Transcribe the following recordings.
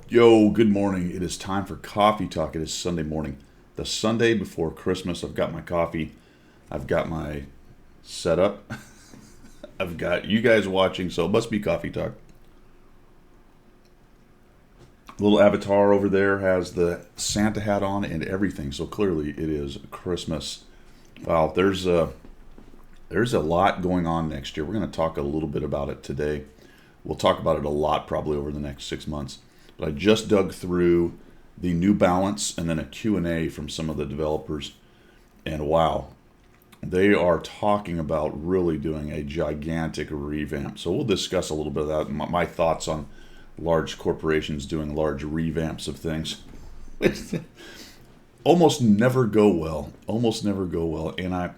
Yo, good morning. It is time for coffee talk. It is Sunday morning, the Sunday before Christmas. I've got my coffee, I've got my setup, I've got you guys watching, so it must be coffee talk. Little avatar over there has the Santa hat on and everything, so clearly it is Christmas. Wow, there's a lot going on next year. We're going to talk a little bit about it today. We'll talk about it a lot probably over the next 6 months. But I just dug through the New Balance and then a Q&A from some of the developers. And wow, they are talking about really doing a gigantic revamp. So we'll discuss a little bit of that, my thoughts on large corporations doing large revamps of things. Almost never go well. Almost never go well. And I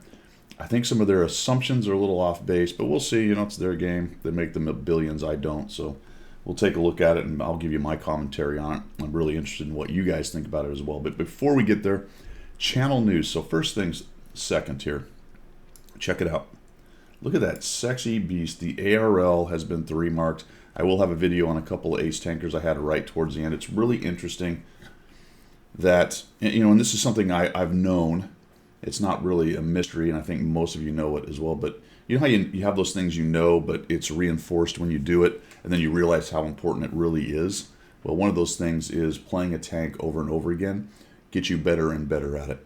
think some of their assumptions are a little off base, but we'll see. It's their game. They make them billions. I don't. So we'll take a look at it and I'll give you my commentary on it. I'm really interested in what you guys think about it as well. But before we get there, channel news. So first things second here. Check it out. Look at that sexy beast. The ARL has been 3 marked. I will have a video on a couple of ace tankers I had right towards the end. It's really interesting that, and this is something I've known. It's not really a mystery, and I think most of you know it as well. But you know how you have those things but it's reinforced when you do it, and then you realize how important it really is? Well, one of those things is playing a tank over and over again gets you better and better at it.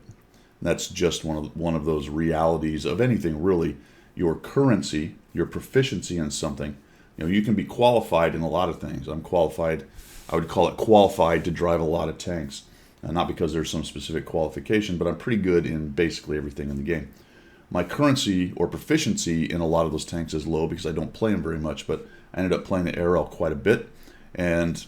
And that's just one of those realities of anything, really. Your currency, your proficiency in something. You can be qualified in a lot of things. I'm qualified. I would call it qualified to drive a lot of tanks. Not because there's some specific qualification, but I'm pretty good in basically everything in the game. My currency or proficiency in a lot of those tanks is low because I don't play them very much, but I ended up playing the ARL quite a bit and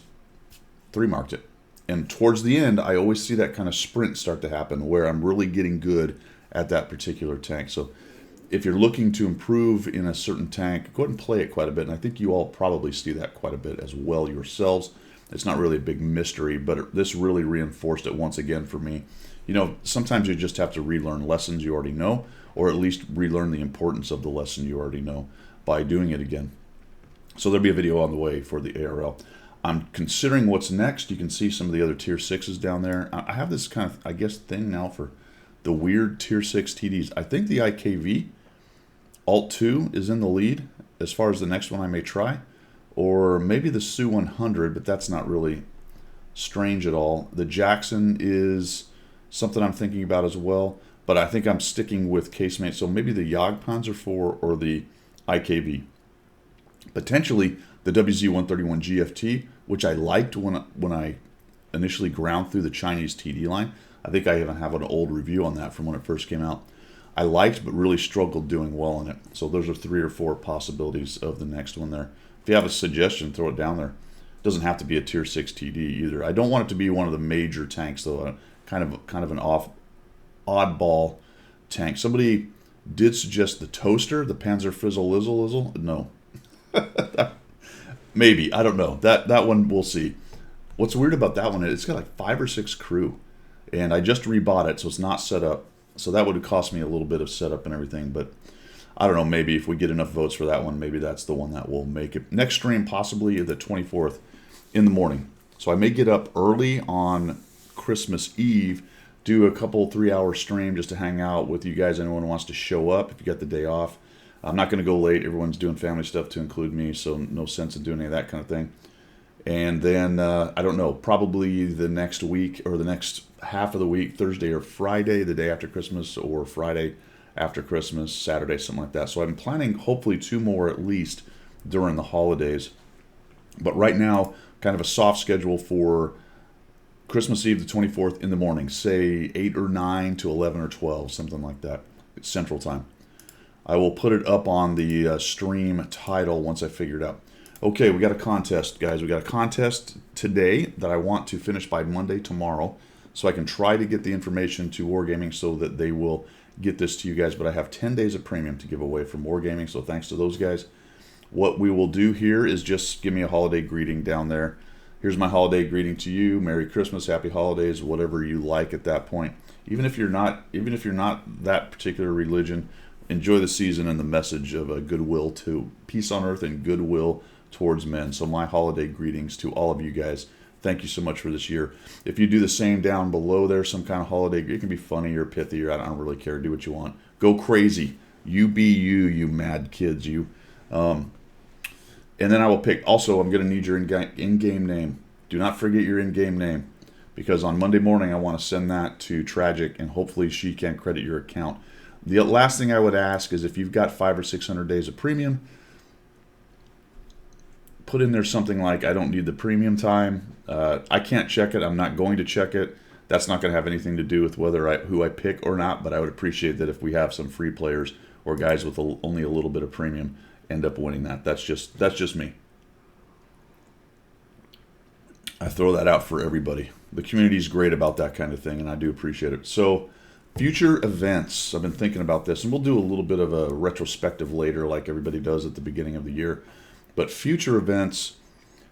3 marked it. And towards the end, I always see that kind of sprint start to happen where I'm really getting good at that particular tank. So if you're looking to improve in a certain tank, go ahead and play it quite a bit. And I think you all probably see that quite a bit as well yourselves. It's not really a big mystery, but this really reinforced it once again for me. Sometimes you just have to relearn lessons you already know, or at least relearn the importance of the lesson you already know by doing it again. So there'll be a video on the way for the ARL. I'm considering what's next. You can see some of the other tier 6s down there. I have this kind of, I guess, thing now for the weird tier 6 TDs. I think the IKV Alt 2 is in the lead as far as the next one I may try. Or maybe the Su 100, but that's not really strange at all. The Jackson is something I'm thinking about as well, but I think I'm sticking with Casemate. So maybe the Jagdpanzer 4 or the IKV. Potentially the WZ-131 GFT, which I liked when I initially ground through the Chinese TD line. I think I even have an old review on that from when it first came out. I liked, but really struggled doing well in it. So those are 3 or 4 possibilities of the next one there. If you have a suggestion, throw it down there. It doesn't have to be a tier 6 TD either. I don't want it to be one of the major tanks though. Kind of an oddball tank. Somebody did suggest the Toaster, the Panzer Frizzle Lizzle. No, maybe, I don't know. That one we'll see. What's weird about that one is it's got like 5 or 6 crew, and I just rebought it, so it's not set up. So that would have cost me a little bit of setup and everything, but I don't know, maybe if we get enough votes for that one, maybe that's the one that will make it. Next stream, possibly the 24th in the morning. So I may get up early on Christmas Eve, do a couple 3-hour stream just to hang out with you guys. Anyone who wants to show up if you got the day off. I'm not going to go late. Everyone's doing family stuff to include me, so no sense in doing any of that kind of thing. And then, I don't know, probably the next week or the next half of the week, Thursday or Friday, the day after Christmas, or Friday after Christmas, Saturday, something like that. So I'm planning hopefully 2 more at least during the holidays. But right now, kind of a soft schedule for Christmas Eve, the 24th in the morning, say 8 or 9 to 11 or 12, something like that. It's Central Time. I will put it up on the stream title once I figure it out. Okay, we got a contest, guys. We got a contest today that I want to finish by Monday, tomorrow, so I can try to get the information to Wargaming so that they will get this to you guys. But I have 10 days of premium to give away from Wargaming, so thanks to those guys. What we will do here is just give me a holiday greeting down there. Here's my holiday greeting to you. Merry Christmas, Happy Holidays, whatever you like at that point. Even if you're not that particular religion, enjoy the season and the message of goodwill to peace on earth and goodwill towards men. So my holiday greetings to all of you guys. thank you so much for this year. If you do the same down below there, some kind of holiday, it can be funny or pithy, or I don't really care. Do what you want. Go crazy. You be you, you mad kids, you. And then I will pick. Also, I'm going to need your in-game name. Do not forget your in-game name, because on Monday morning I want to send that to Tragic, and hopefully she can credit your account. The last thing I would ask is if you've got 500 or 600 days of premium, put in there something like, I don't need the premium time. I can't check it. I'm not going to check it. That's not going to have anything to do with who I pick or not, but I would appreciate that if we have some free players or guys with only a little bit of premium end up winning that. That's just me. I throw that out for everybody. The community is great about that kind of thing, and I do appreciate it. So, future events. I've been thinking about this, and we'll do a little bit of a retrospective later, like everybody does at the beginning of the year. But future events,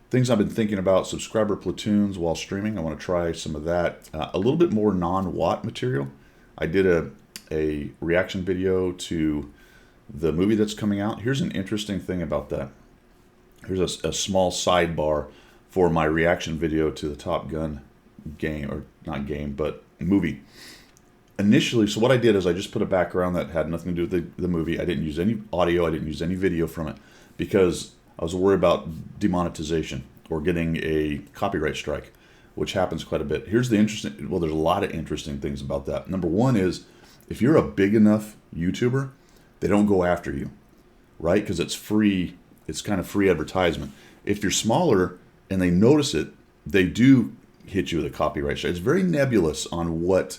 things I've been thinking about: subscriber platoons while streaming. I want to try some of that. A little bit more non-Watt material. I did a reaction video to the movie that's coming out. Here's an interesting thing about that. Here's a small sidebar for my reaction video to the Top Gun game, or not game, but movie. Initially, so what I did is I just put a background that had nothing to do with the movie. I didn't use any audio. I didn't use any video from it because I was worried about demonetization or getting a copyright strike, which happens quite a bit. Here's the interesting, well, there's a lot of interesting things about that. Number one is, if you're a big enough YouTuber, they don't go after you, right? Because it's free. It's kind of free advertisement. If you're smaller and they notice it, they do hit you with a copyright strike. It's very nebulous on what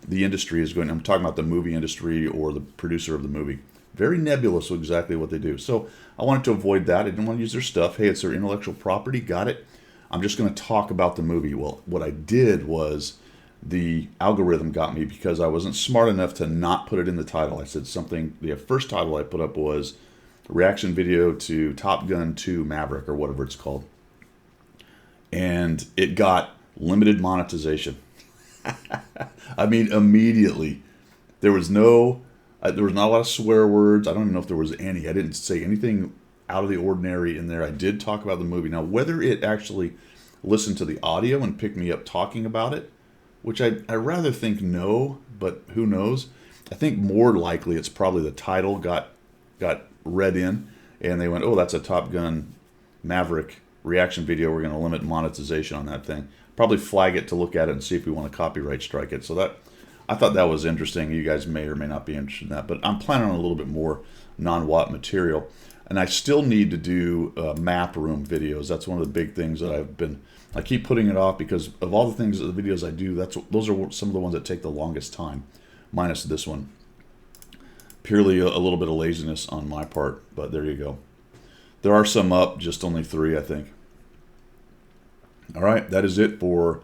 the industry is going. I'm talking about the movie industry or the producer of the movie. Very nebulous with exactly what they do. So I wanted to avoid that. I didn't want to use their stuff. Hey, it's their intellectual property. Got it. I'm just going to talk about the movie. Well, what I did was the algorithm got me because I wasn't smart enough to not put it in the title. I said something, the first title I put up was reaction video to Top Gun 2 Maverick, or whatever it's called. And it got limited monetization. I mean, immediately. There was not a lot of swear words. I don't even know if there was any. I didn't say anything out of the ordinary in there. I did talk about the movie. Now, whether it actually listened to the audio and picked me up talking about it, which I rather think no, but who knows? I think more likely it's probably the title got read in, and they went, oh, that's a Top Gun Maverick reaction video. We're going to limit monetization on that thing. Probably flag it to look at it and see if we want to copyright strike it. So that, I thought that was interesting. You guys may or may not be interested in that, but I'm planning on a little bit more non-Watt material. And I still need to do map room videos. That's one of the big things that I keep putting it off because of all the things, the videos I do, those are some of the ones that take the longest time, minus this one. Purely a little bit of laziness on my part, but there you go. There are some up, just only 3, I think. All right, that is it for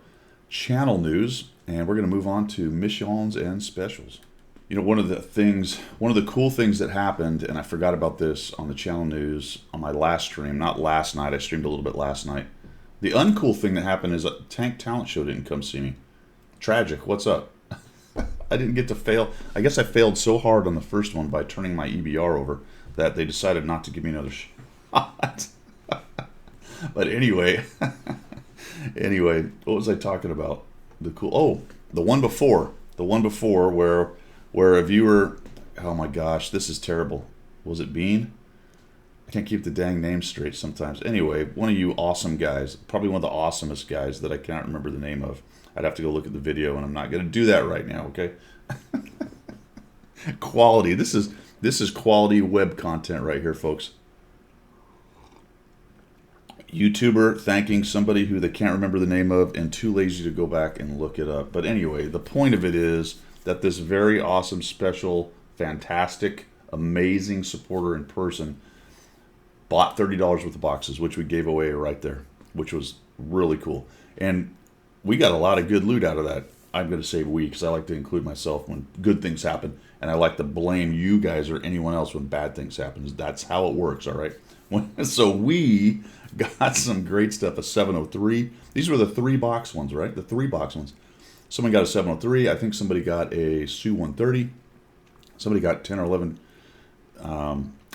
channel news, and we're going to move on to missions and specials. You know, one of the cool things that happened, and I forgot about this on the channel news on my last stream, not last night, I streamed a little bit last night. The uncool thing that happened is that Tank Talent Show didn't come see me. Tragic, what's up? I didn't get to fail. I guess I failed so hard on the first one by turning my EBR over that they decided not to give me another shot. But anyway, what was I talking about? The one before where a viewer, oh my gosh, this is terrible. Was it Bean? I can't keep the dang name straight sometimes. Anyway, one of you awesome guys, probably one of the awesomest guys that I can't remember the name of. I'd have to go look at the video, and I'm not going to do that right now, okay? Quality. This is quality web content right here, folks. YouTuber thanking somebody who they can't remember the name of and too lazy to go back and look it up. But anyway, the point of it is that this very awesome, special, fantastic, amazing supporter in person bought $30 worth of boxes, which we gave away right there, which was really cool. And we got a lot of good loot out of that. I'm going to say we, because I like to include myself when good things happen, and I like to blame you guys or anyone else when bad things happen. That's how it works, all right? So we got some great stuff, a 703. These were the 3-box ones, right? The 3-box ones. Someone got a 703. I think somebody got a Su-130. Somebody got 10 or 11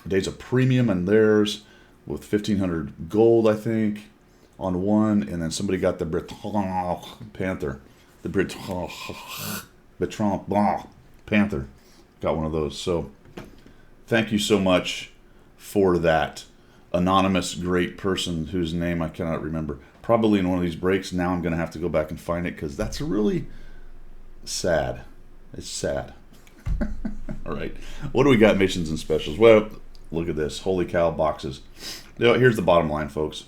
days of premium in theirs with 1,500 gold, I think. on one, and then somebody got the Panther. The Bertrand Panther. Got one of those. So thank you so much for that. Anonymous great person whose name I cannot remember. Probably in one of these breaks. Now I'm going to have to go back and find it because that's really sad. It's sad. All right. What do we got, missions and specials? Well, look at this. Holy cow, boxes. Here's the bottom line, folks.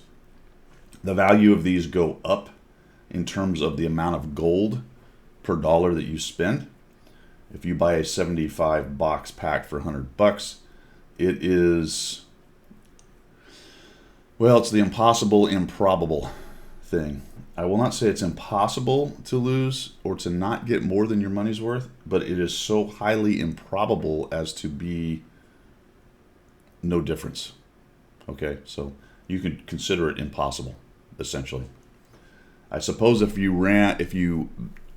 The value of these go up in terms of the amount of gold per dollar that you spend. If you buy a 75 box pack for $100, it is, well, it's the impossible, improbable thing. I will not say it's impossible to lose or to not get more than your money's worth, but it is so highly improbable as to be no difference. Okay, so you can consider it impossible, essentially. I suppose if you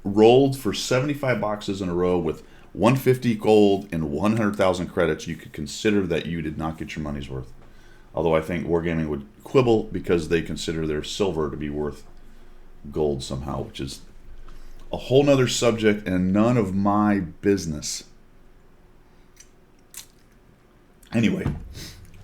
rolled for 75 boxes in a row with 150 gold and 100,000 credits, you could consider that you did not get your money's worth. Although I think Wargaming would quibble because they consider their silver to be worth gold somehow, which is a whole nother subject and none of my business. Anyway,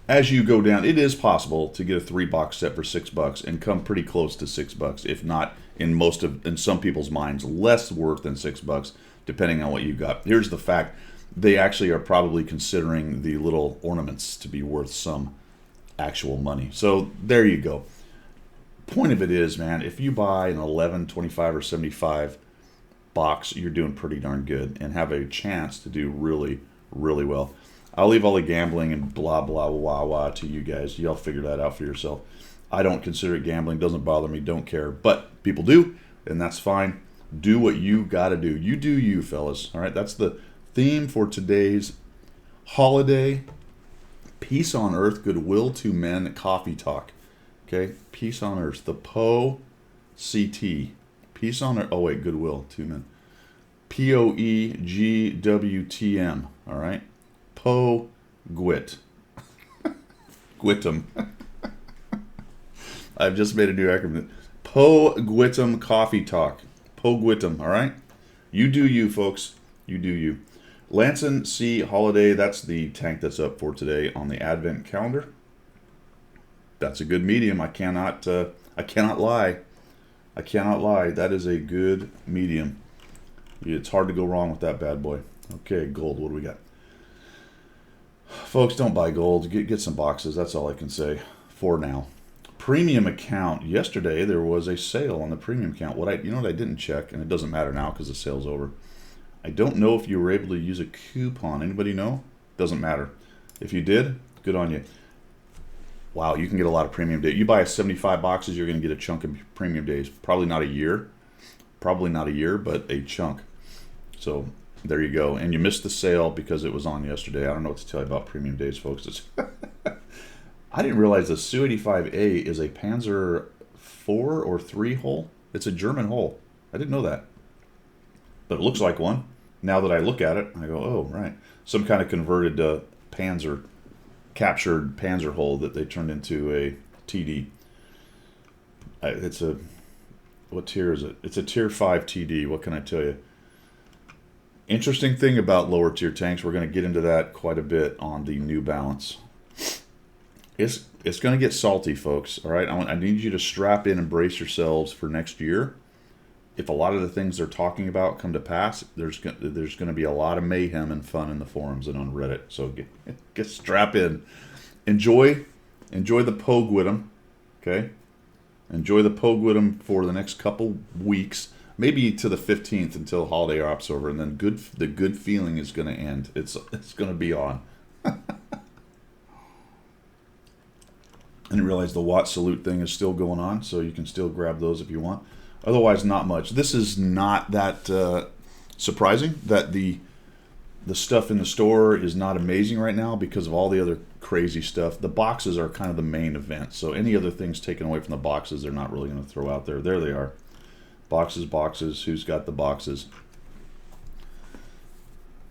as you go down, it is possible to get a 3-box set for $6 and come pretty close to $6, if not in some people's minds less worth than $6, depending on what you got. Here's the fact: they actually are probably considering the little ornaments to be worth some actual money. So there you go. Point of it is, man, if you buy an 11, 25, or 75 box, you're doing pretty darn good and have a chance to do really, really well. I'll leave all the gambling and blah, blah, wah, wah to you guys. Y'all figure that out for yourself. I don't consider it gambling. Doesn't bother me. Don't care. But people do, and that's fine. Do what you got to do. You do you, fellas. All right, that's the theme for today's holiday. Peace on earth, goodwill to men, coffee talk. Okay, peace on earth. The POCT. Peace on earth. Oh, wait, goodwill to men. POEGWTM. All right. POGWIT. Gwittum. I've just made a new acronym. POGWITTM Coffee Talk. POGWITTM, all right? You do you, folks. You do you. Lanson C. Holiday, that's the tank that's up for today on the Advent calendar. That's a good medium. I cannot lie. I cannot lie. That is a good medium. It's hard to go wrong with that bad boy. Okay, gold. What do we got? Folks, don't buy gold. Get some boxes. That's all I can say for now. Premium account. Yesterday there was a sale on the premium account. You know what I didn't check, and it doesn't matter now because the sale's over. I don't know if you were able to use a coupon. Anybody know? Doesn't matter. If you did, good on you. Wow, you can get a lot of premium days. You buy 75 boxes, you're going to get a chunk of premium days. Probably not a year. Probably not a year, but a chunk. So there you go. And you missed the sale because it was on yesterday. I don't know what to tell you about premium days, folks. I didn't realize the Su-85A is a Panzer 4 or 3 hull. It's a German hull. I didn't know that. But it looks like one. Now that I look at it, I go, oh, right. Some kind of converted captured Panzer hull that they turned into a TD. What tier is it? It's a tier 5 TD. What can I tell you? Interesting thing about lower tier tanks, we're going to get into that quite a bit on the New Balance. It's going to get salty, folks. All right, I need you to strap in and brace yourselves for next year. If a lot of the things they're talking about come to pass, there's going to be a lot of mayhem and fun in the forums and on Reddit. So get strap in. Enjoy the POGWITTM. Okay, enjoy the POGWITTM for the next couple weeks, maybe to the 15th until holiday op's over, and then the good feeling is going to end. It's going to be on. I didn't realize the Watt salute thing is still going on, so you can still grab those if you want. Otherwise, not much. This is not that surprising that the stuff in the store is not amazing right now because of all the other crazy stuff. The boxes are kind of the main event, so any other things taken away from the boxes, they're not really going to throw out there. There they are. Boxes. Who's got the boxes?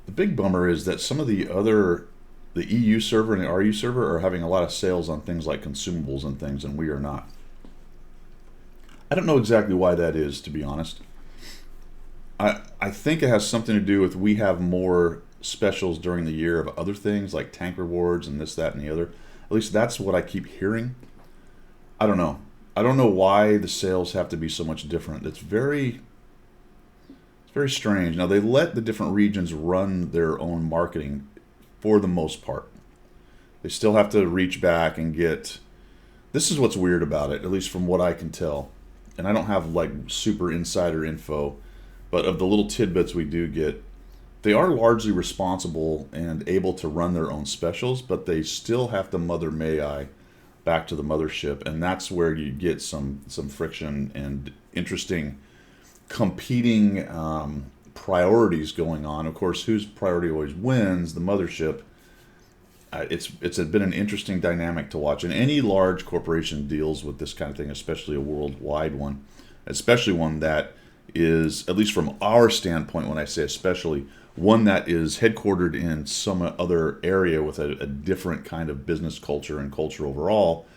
The big bummer is that some of the EU server and the RU server are having a lot of sales on things like consumables and things, and we are not. I don't know exactly why that is, to be honest. I think it has something to do with we have more specials during the year of other things like tank rewards and this, that, and the other. At least that's what I keep hearing. I don't know. I don't know why the sales have to be so much different. It's very strange. Now they let the different regions run their own marketing for the most part. They still have to reach back and get. This is what's weird about it, at least from what I can tell. And I don't have like super insider info, but of the little tidbits we do get, they are largely responsible and able to run their own specials, but they still have to mother may I back to the mothership, and that's where you get some friction and interesting competing priorities going on. Of course, whose priority always wins? The mothership. It's been an interesting dynamic to watch, and any large corporation deals with this kind of thing, especially a worldwide one, especially one that is, at least from our standpoint, when I say especially, one that is headquartered in some other area with a different kind of business culture and culture overall,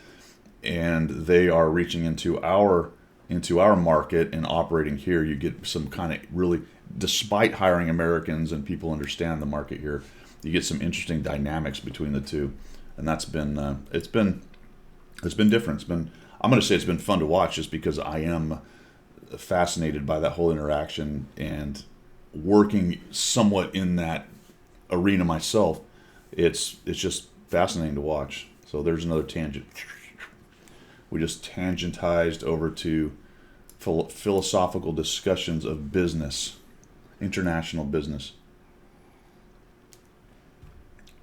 and they are reaching into our market and operating here. You get some kind of really, despite hiring Americans and people understand the market here, you get some interesting dynamics between the two, and that's been it's been different. I'm going to say it's been fun to watch just because I am fascinated by that whole interaction and working somewhat in that arena myself. It's just fascinating to watch. So there's another tangent. We just tangentized over to philosophical discussions of business, international business.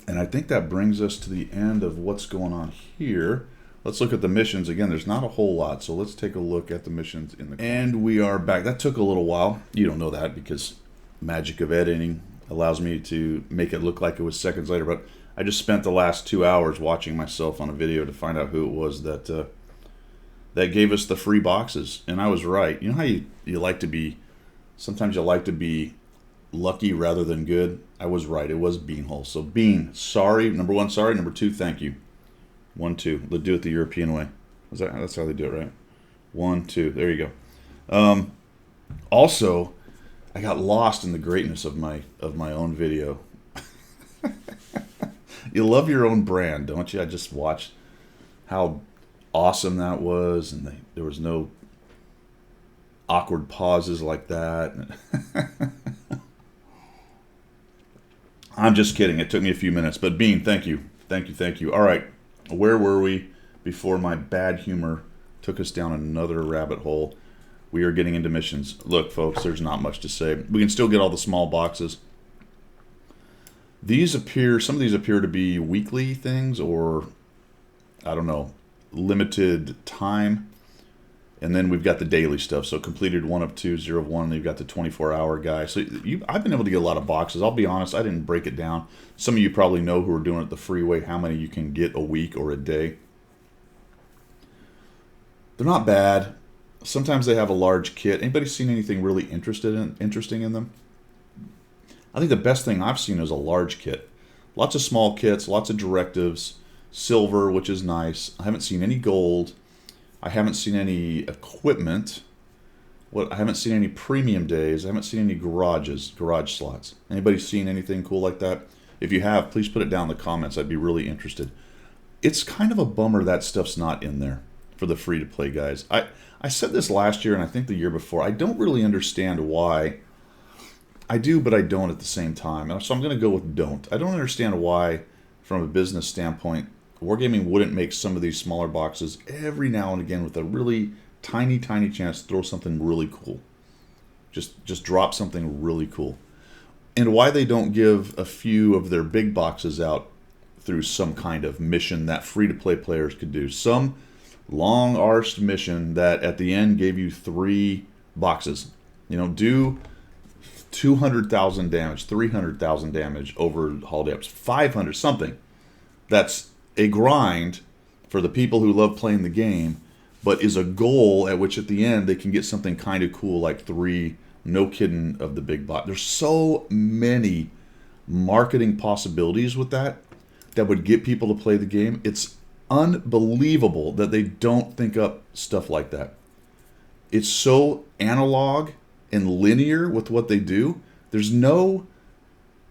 And I think that brings us to the end of what's going on here. Let's look at the missions. Again, there's not a whole lot, so let's take a look at the missions in the... And we are back. That took a little while. You don't know that because magic of editing allows me to make it look like it was seconds later, but I just spent the last 2 hours watching myself on a video to find out who it was that gave us the free boxes. And I was right. You know how you like to be... Sometimes you like to be lucky rather than good? I was right. It was Beanhole. So Bean, sorry. Number one, sorry. Number two, thank you. 1, 2. Let's do it the European way. That's how they do it, right? 1, 2. There you go. Also, I got lost in the greatness of my own video. You love your own brand, don't you? I just watched how awesome that was, and there was no awkward pauses like that. I'm just kidding. It took me a few minutes. But Bean, thank you. Thank you. All right. Where were we before my bad humor took us down another rabbit hole? We are getting into missions. Look, folks, there's not much to say. We can still get all the small boxes. Some of these appear to be weekly things or, I don't know, limited time. And then we've got the daily stuff. So completed 1 of 2, 0 of 1. And you've got the 24-hour guy. So I've been able to get a lot of boxes. I'll be honest, I didn't break it down. Some of you probably know who are doing it the free way, how many you can get a week or a day. They're not bad. Sometimes they have a large kit. Anybody seen anything really interesting in them? I think the best thing I've seen is a large kit. Lots of small kits, lots of directives, silver, which is nice. I haven't seen any gold. I haven't seen any equipment. I haven't seen any premium days. I haven't seen any garage slots. Anybody seen anything cool like that? If you have, please put it down in the comments. I'd be really interested. It's kind of a bummer that stuff's not in there for the free-to-play guys. I said this last year and I think the year before. I don't really understand why. I do, but I don't at the same time. So I'm going to go with don't. I don't understand why, from a business standpoint, Wargaming wouldn't make some of these smaller boxes every now and again with a really tiny chance to throw something really cool. Just drop something really cool. And why they don't give a few of their big boxes out through some kind of mission that free-to-play players could do. Some long-arsed mission that at the end gave you 3 boxes. Do 200,000 damage, 300,000 damage over holiday ups, 500, something. That's a grind for the people who love playing the game, but is a goal at which at the end they can get something kind of cool like 3, no kidding, of the big bot. There's so many marketing possibilities with that would get people to play the game. It's unbelievable that they don't think up stuff like that. it's so analog and linear with what they do. There's no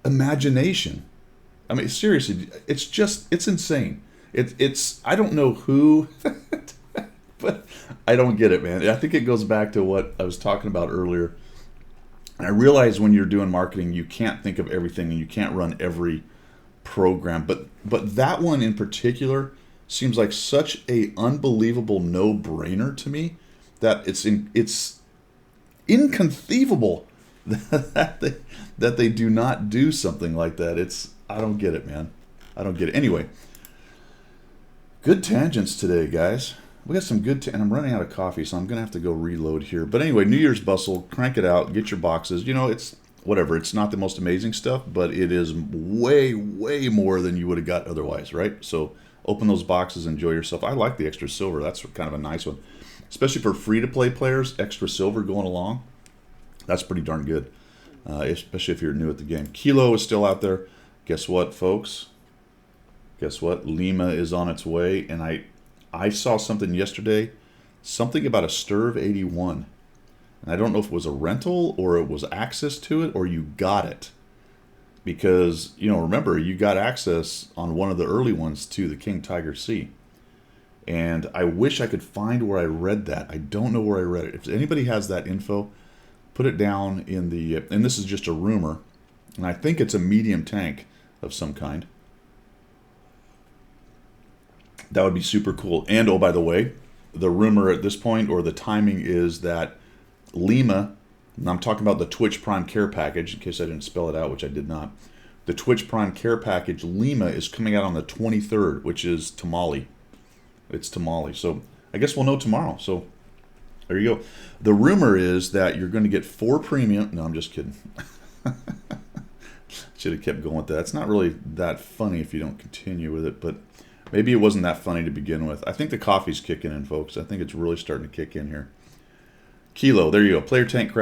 imagination. I mean, seriously, it's insane. It's I don't know who, but I don't get it, man. I think it goes back to what I was talking about earlier. And I realize when you're doing marketing, you can't think of everything and you can't run every program. But that one in particular seems like such a unbelievable no-brainer to me that it's inconceivable that they do not do something like that. I don't get it, man. I don't get it. Anyway, good tangents today, guys. We got some good, and I'm running out of coffee, so I'm going to have to go reload here. But anyway, New Year's Bustle, crank it out, get your boxes. You know, it's whatever. It's not the most amazing stuff, but it is way, way more than you would have got otherwise, right? So open those boxes, enjoy yourself. I like the extra silver. That's kind of a nice one. Especially for free-to-play players, extra silver going along. That's pretty darn good, especially if you're new at the game. Kilo is still out there. Guess what, folks? Guess what? Lima is on its way, and I saw something yesterday, something about a Sturv 81. And I don't know if it was a rental or it was access to it or you got it. Because, you know, remember, you got access on one of the early ones to the King Tiger C. And I wish I could find where I read that. I don't know where I read it. If anybody has that info, put it down in the, and this is just a rumor, and I think it's a medium tank of some kind. That would be super cool. And oh, by the way, the rumor at this point, or the timing, is that Lima, and I'm talking about the Twitch Prime Care Package, in case I didn't spell it out, which I did not. The Twitch Prime Care Package Lima is coming out on the 23rd, which is Tamale. It's Tamale. So I guess we'll know tomorrow. So there you go. The rumor is that you're going to get 4 premium. No, I'm just kidding. Should have kept going with that. It's not really that funny if you don't continue with it, but maybe it wasn't that funny to begin with. I think the coffee's kicking in, folks. I think it's really starting to kick in here. Kilo, there you go. Play your tank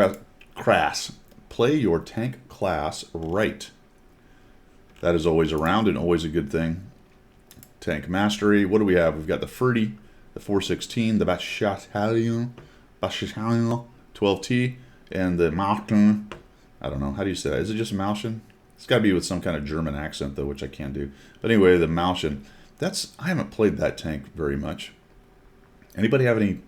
class. Play your tank class right. That is always around and always a good thing. Tank mastery. What do we have? We've got the Ferdy, the 416, the Bachatalion, 12T, and the Malchen. I don't know. How do you say that? Is it just Malchen? It's got to be with some kind of German accent, though, which I can't do. But anyway, the Malchen. I haven't played that tank very much. Anybody have any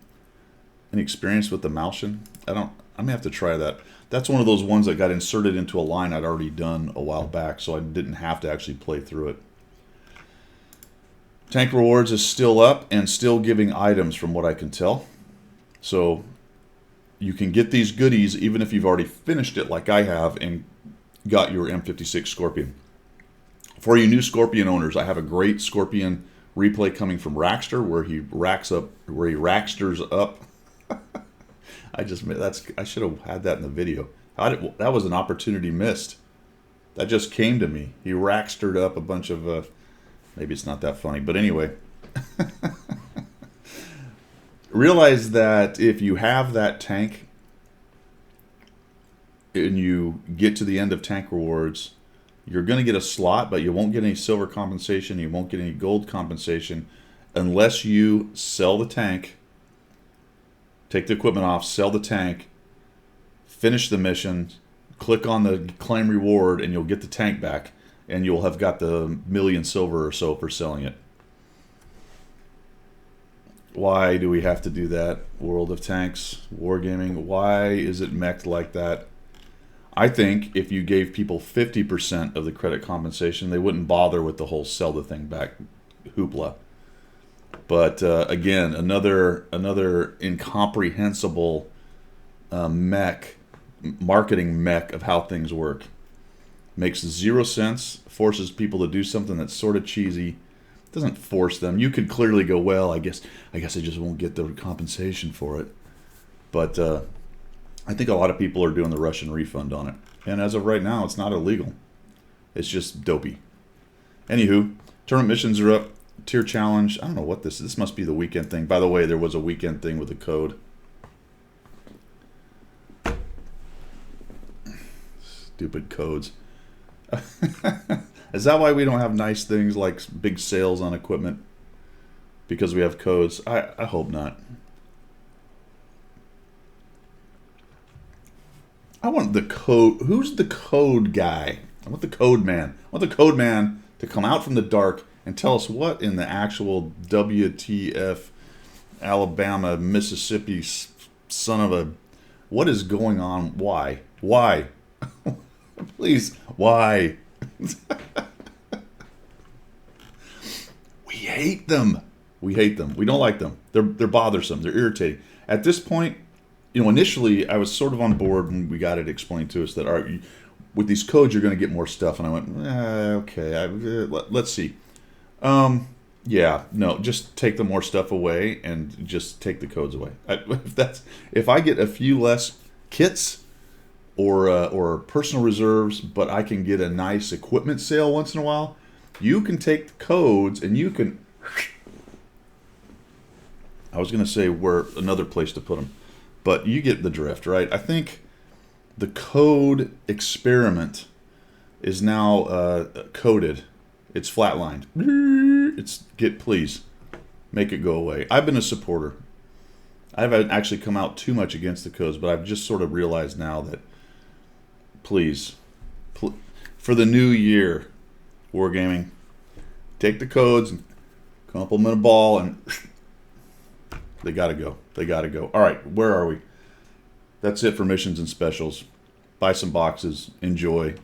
experience with the Malchen? I'm gonna have to try that. That's one of those ones that got inserted into a line I'd already done a while back, so I didn't have to actually play through it. Tank Rewards is still up and still giving items from what I can tell. So you can get these goodies even if you've already finished it like I have and got your M56 Scorpion. For you new Scorpion owners, I have a great Scorpion replay coming from Rackster where he racksters up. I should have had that in the video. That was an opportunity missed. That just came to me. He rackstered up a bunch of maybe it's not that funny, but anyway. Realize that if you have that tank and you get to the end of tank rewards, you're going to get a slot, but you won't get any silver compensation. You won't get any gold compensation unless you sell the tank, take the equipment off, sell the tank, finish the mission, click on the claim reward, and you'll get the tank back, and you'll have got the million silver or so for selling it. Why do we have to do that? World of Tanks, Wargaming, why is it mech'd like that? I think if you gave people 50% of the credit compensation, they wouldn't bother with the whole sell the thing back hoopla. But again, another incomprehensible marketing mech of how things work. Makes 0 sense, forces people to do something that's sort of cheesy. Doesn't force them. You could clearly go, well, I guess I just won't get the compensation for it. But I think a lot of people are doing the Russian refund on it. And as of right now, it's not illegal. It's just dopey. Anywho, tournament missions are up. Tier challenge. I don't know what this is. This must be the weekend thing. By the way, there was a weekend thing with a code. Stupid codes. Is that why we don't have nice things like big sales on equipment? Because we have codes? I hope not. I want the code. Who's the code guy? I want the code man. I want the code man to come out from the dark and tell us what in the actual WTF, Alabama, Mississippi, son of a, what is going on? Why? Why? Please, why? We hate them. We hate them. We don't like them. They're bothersome. They're irritating. At this point, initially I was sort of on board when we got it explained to us that with these codes you're going to get more stuff, and I went, okay, let's see. Yeah, no, just take the more stuff away and just take the codes away. If I get a few less kits or personal reserves, but I can get a nice equipment sale once in a while, you can take the codes and you can. I was going to say where another place to put them, but you get the drift, right? I think the code experiment is now coded. It's flatlined. Please make it go away. I've been a supporter. I haven't actually come out too much against the codes, but I've just sort of realized now that please, for the new year, Wargaming, take the codes and compliment a ball, and they gotta go. They gotta go. All right, where are we? That's it for missions and specials. Buy some boxes. Enjoy.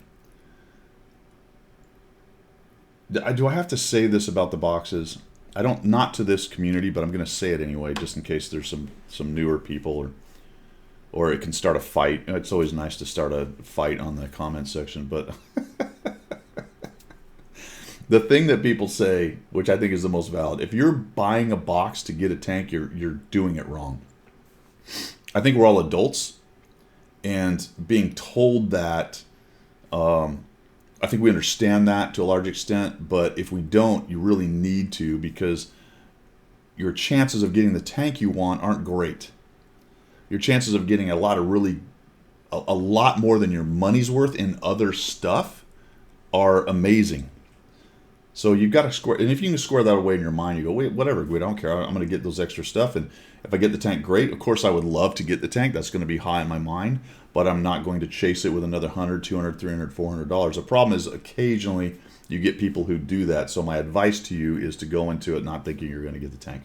Do I have to say this about the boxes? I don't, not to this community, but I'm going to say it anyway, just in case there's some newer people or it can start a fight. It's always nice to start a fight on the comment section, but the thing that people say, which I think is the most valid, if you're buying a box to get a tank, you're doing it wrong. I think we're all adults, and being told that, I think we understand that to a large extent, but if we don't, you really need to, because your chances of getting the tank you want aren't great. Your chances of getting a lot more than your money's worth in other stuff are amazing. So you've got to square, and if you can square that away in your mind, you go, wait, whatever, I don't care. I'm going to get those extra stuff, and if I get the tank, great. Of course, I would love to get the tank. That's going to be high in my mind, but I'm not going to chase it with another $100, $200, $300, $400. The problem is occasionally you get people who do that. So my advice to you is to go into it not thinking you're going to get the tank.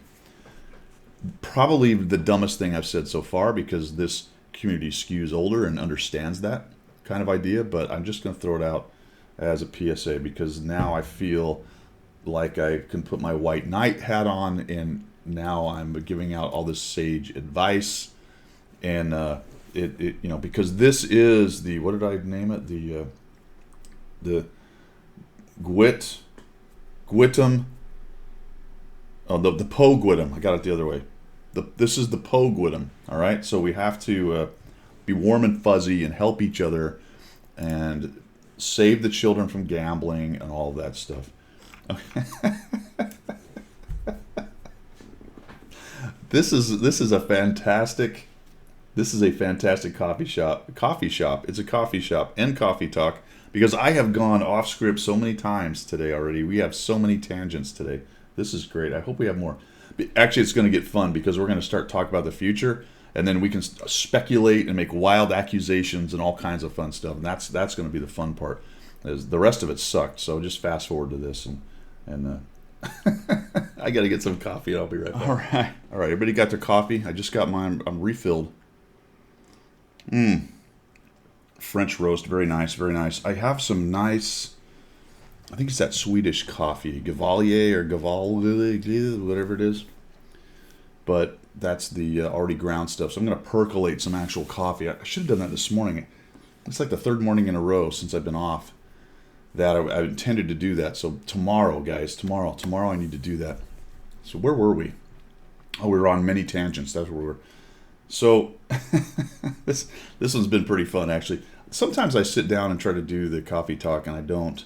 Probably the dumbest thing I've said so far, because this community skews older and understands that kind of idea, but I'm just going to throw it out as a PSA, because now I feel like I can put my white knight hat on, and now I'm giving out all this sage advice, and because this is the, what did I name it? The Gwittum. Oh, the Poe Gwittum. I got it the other way. This is the Poe Gwittum. All right, so we have to be warm and fuzzy and help each other and save the children from gambling and all of that stuff. This is a fantastic coffee shop. It's a coffee shop and coffee talk, because I have gone off script so many times today already. We have so many tangents today. This is great. I hope we have more. Actually, it's going to get fun, because we're going to start talking about the future, and then we can speculate and make wild accusations and all kinds of fun stuff. And that's going to be the fun part. As the rest of it sucked. So just fast forward to this, and I got to get some coffee, and I'll be right back. All right. Everybody got their coffee? I just got mine. I'm refilled. French roast, very nice, very nice. I have some nice, I think it's that Swedish coffee, Gavalier or Gaval, whatever it is. But that's the already ground stuff. So I'm going to percolate some actual coffee. I should have done that this morning. It's like the third morning in a row since I've been off that I intended to do that. So tomorrow, guys, tomorrow I need to do that. So where were we? Oh, we were on many tangents. That's where we were. So this one's been pretty fun, actually. Sometimes I sit down and try to do the coffee talk, and I don't.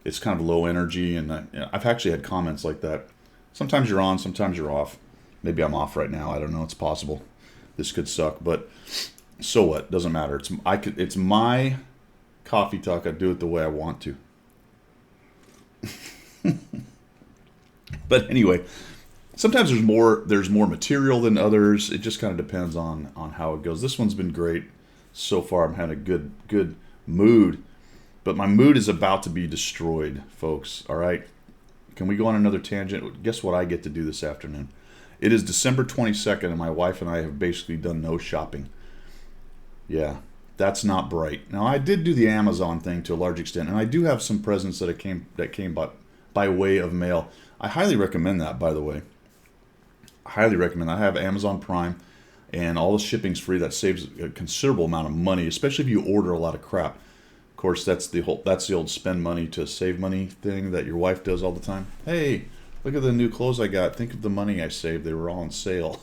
It's kind of low energy, and I've actually had comments like that. Sometimes you're on, sometimes you're off. Maybe I'm off right now. I don't know. It's possible. This could suck, but so what? Doesn't matter. It's my coffee talk. I do it the way I want to. But anyway, sometimes there's more material than others. It just kind of depends on how it goes. This one's been great. so far I'm having a good mood, but my mood is about to be destroyed, folks. All right, can we go on another tangent? Guess what I get to do this afternoon? It is December 22nd, and my wife and I have basically done no shopping. Yeah, that's not bright. Now I did do the Amazon thing to a large extent, and I do have some presents that came by way of mail. I highly recommend that, by the way. I highly recommend that. I have Amazon Prime, and all the shipping's free. That saves a considerable amount of money, especially if you order a lot of crap. Of course, that's the old spend money to save money thing that your wife does all the time. Hey, look at the new clothes I got. Think of the money I saved. They were all on sale.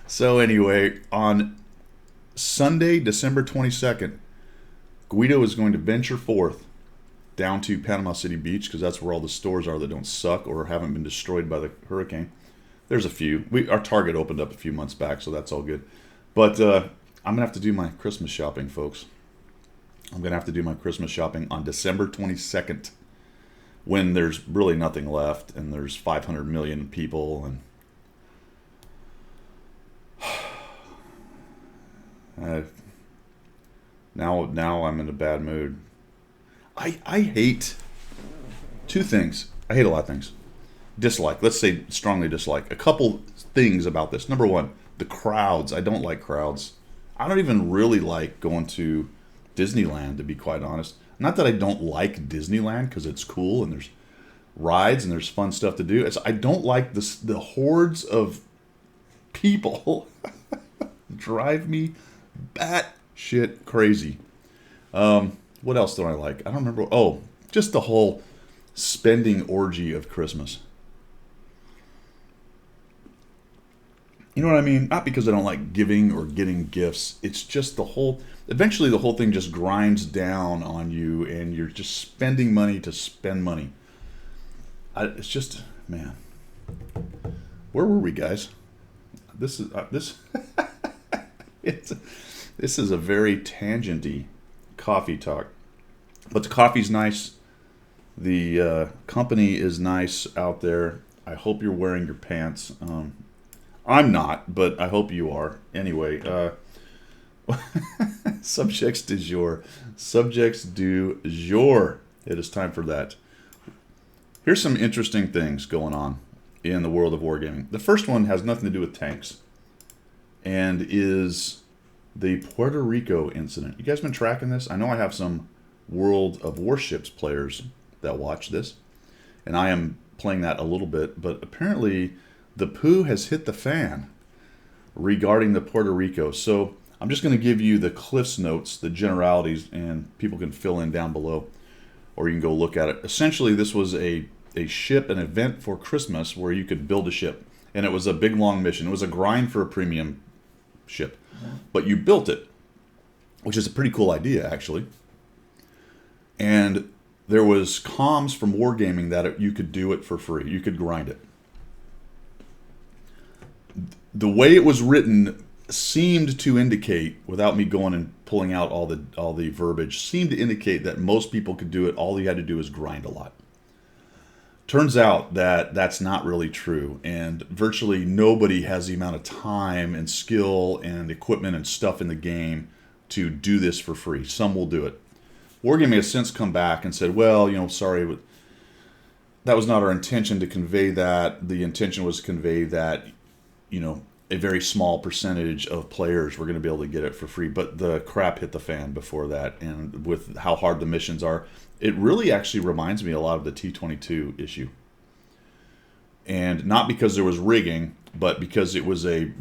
So anyway, on Sunday, December 22nd, Guido is going to venture forth down to Panama City Beach, because that's where all the stores are that don't suck or haven't been destroyed by the hurricane. There's a few. Our Target opened up a few months back, so that's all good. But I'm going to have to do my Christmas shopping, folks. I'm going to have to do my Christmas shopping on December 22nd, when there's really nothing left and there's 500 million people, and now I'm in a bad mood. I hate two things. I hate a lot of things. Dislike. Let's say strongly dislike. A couple things about this. Number one, the crowds. I don't like crowds. I don't even really like going to Disneyland, to be quite honest. Not that I don't like Disneyland, because it's cool and there's rides and there's fun stuff to do. I don't like the hordes of people. Drive me batshit crazy. What else do I like? I don't remember. Oh, just the whole spending orgy of Christmas. You know what I mean? Not because I don't like giving or getting gifts. It's just eventually the whole thing just grinds down on you, and you're just spending money to spend money. It's just, man. Where were we, guys? This is a very tangenty coffee talk, but the coffee's nice. The company is nice out there. I hope you're wearing your pants. I'm not, but I hope you are. Anyway, subjects du jour. Subjects du jour. It is time for that. Here's some interesting things going on in the world of wargaming. The first one has nothing to do with tanks, and is the Puerto Rico incident. You guys been tracking this? I know I have some World of Warships players that watch this, and I am playing that a little bit, but apparently the poo has hit the fan regarding the Puerto Rico. So I'm just going to give you the Cliff's Notes, the generalities, and people can fill in down below, or you can go look at it. Essentially, this was a ship, an event for Christmas where you could build a ship, and it was a big, long mission. It was a grind for a premium ship, but you built it, which is a pretty cool idea, actually. And there was comms from Wargaming that you could do it for free. You could grind it. The way it was written seemed to indicate, without me going and pulling out all the verbiage, seemed to indicate that most people could do it. All you had to do is grind a lot. Turns out that that's not really true, and virtually nobody has the amount of time and skill and equipment and stuff in the game to do this for free. Some will do it. Wargaming has since come back and said, well, sorry, but that was not our intention to convey that. The intention was to convey that, a very small percentage of players were going to be able to get it for free. But the crap hit the fan before that, and with how hard the missions are, it really actually reminds me a lot of the T-22 issue. And not because there was rigging, but because it was a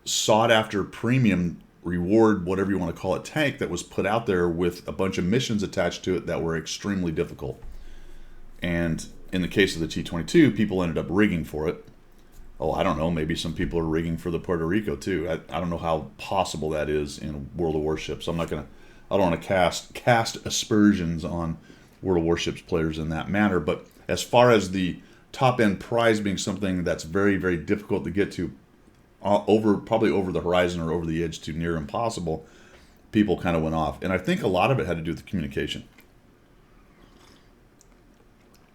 sought-after premium reward, whatever you want to call it, tank that was put out there with a bunch of missions attached to it that were extremely difficult. And in the case of the T-22, people ended up rigging for it. Oh, I don't know, maybe some people are rigging for the Puerto Rico too. I don't know how possible that is in World of Warships. I don't want to cast aspersions on World of Warships players in that manner, but as far as the top-end prize being something that's very, very difficult to get to, probably over the horizon or over the edge to near impossible, people kind of went off. And I think a lot of it had to do with the communication.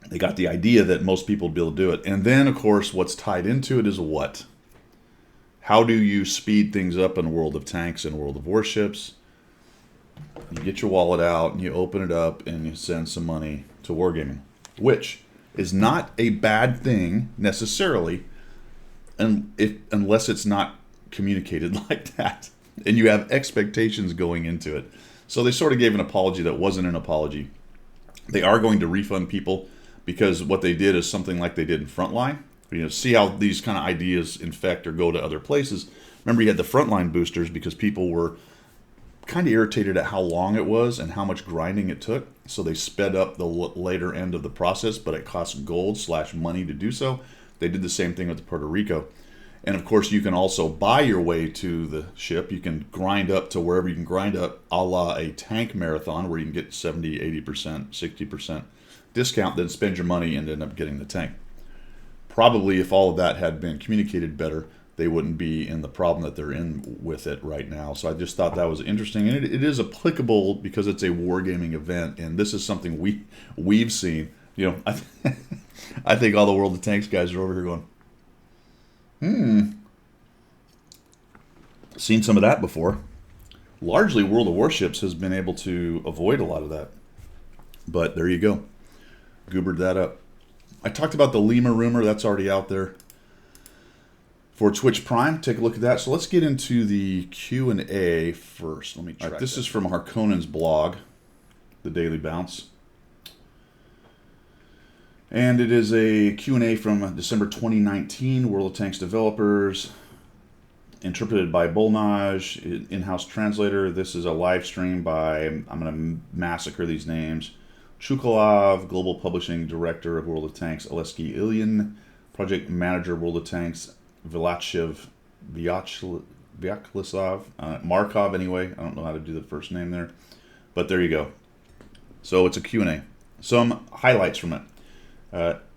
They got the idea that most people would be able to do it. And then, of course, what's tied into it is what? How do you speed things up in World of Tanks and World of Warships? You get your wallet out and you open it up and you send some money to Wargaming, which is not a bad thing necessarily, unless it's not communicated like that and you have expectations going into it. So they sort of gave an apology that wasn't an apology. They are going to refund people because what they did is something like they did in Frontline. See how these kind of ideas infect or go to other places. Remember, you had the Frontline boosters because people were kind of irritated at how long it was and how much grinding it took. So they sped up the later end of the process, but it cost gold/money to do so. They did the same thing with Puerto Rico. And of course, you can also buy your way to the ship. You can grind up to wherever you can grind up, a la a tank marathon, where you can get 70, 80%, 60% discount, then spend your money and end up getting the tank. Probably if all of that had been communicated better, they wouldn't be in the problem that they're in with it right now. So I just thought that was interesting. And it is applicable because it's a wargaming event. And this is something we've seen. I think all the World of Tanks guys are over here going, seen some of that before. Largely, World of Warships has been able to avoid a lot of that. But there you go. Goobered that up. I talked about the Lima rumor. That's already out there for Twitch Prime. Take a look at that. So let's get into the Q&A first. Let me try. This is from Harkonnen's blog, The Daily Bounce. And it is a Q&A from December 2019, World of Tanks developers, interpreted by Bolnaj, in-house translator. This is a live stream by, I'm going to massacre these names, Chukalov, Global Publishing Director of World of Tanks, Oleski Ilyin, Project Manager of World of Tanks, Vyacheslav, Markov anyway. I don't know how to do the first name there. But there you go. So it's a Q&A. Some highlights from it.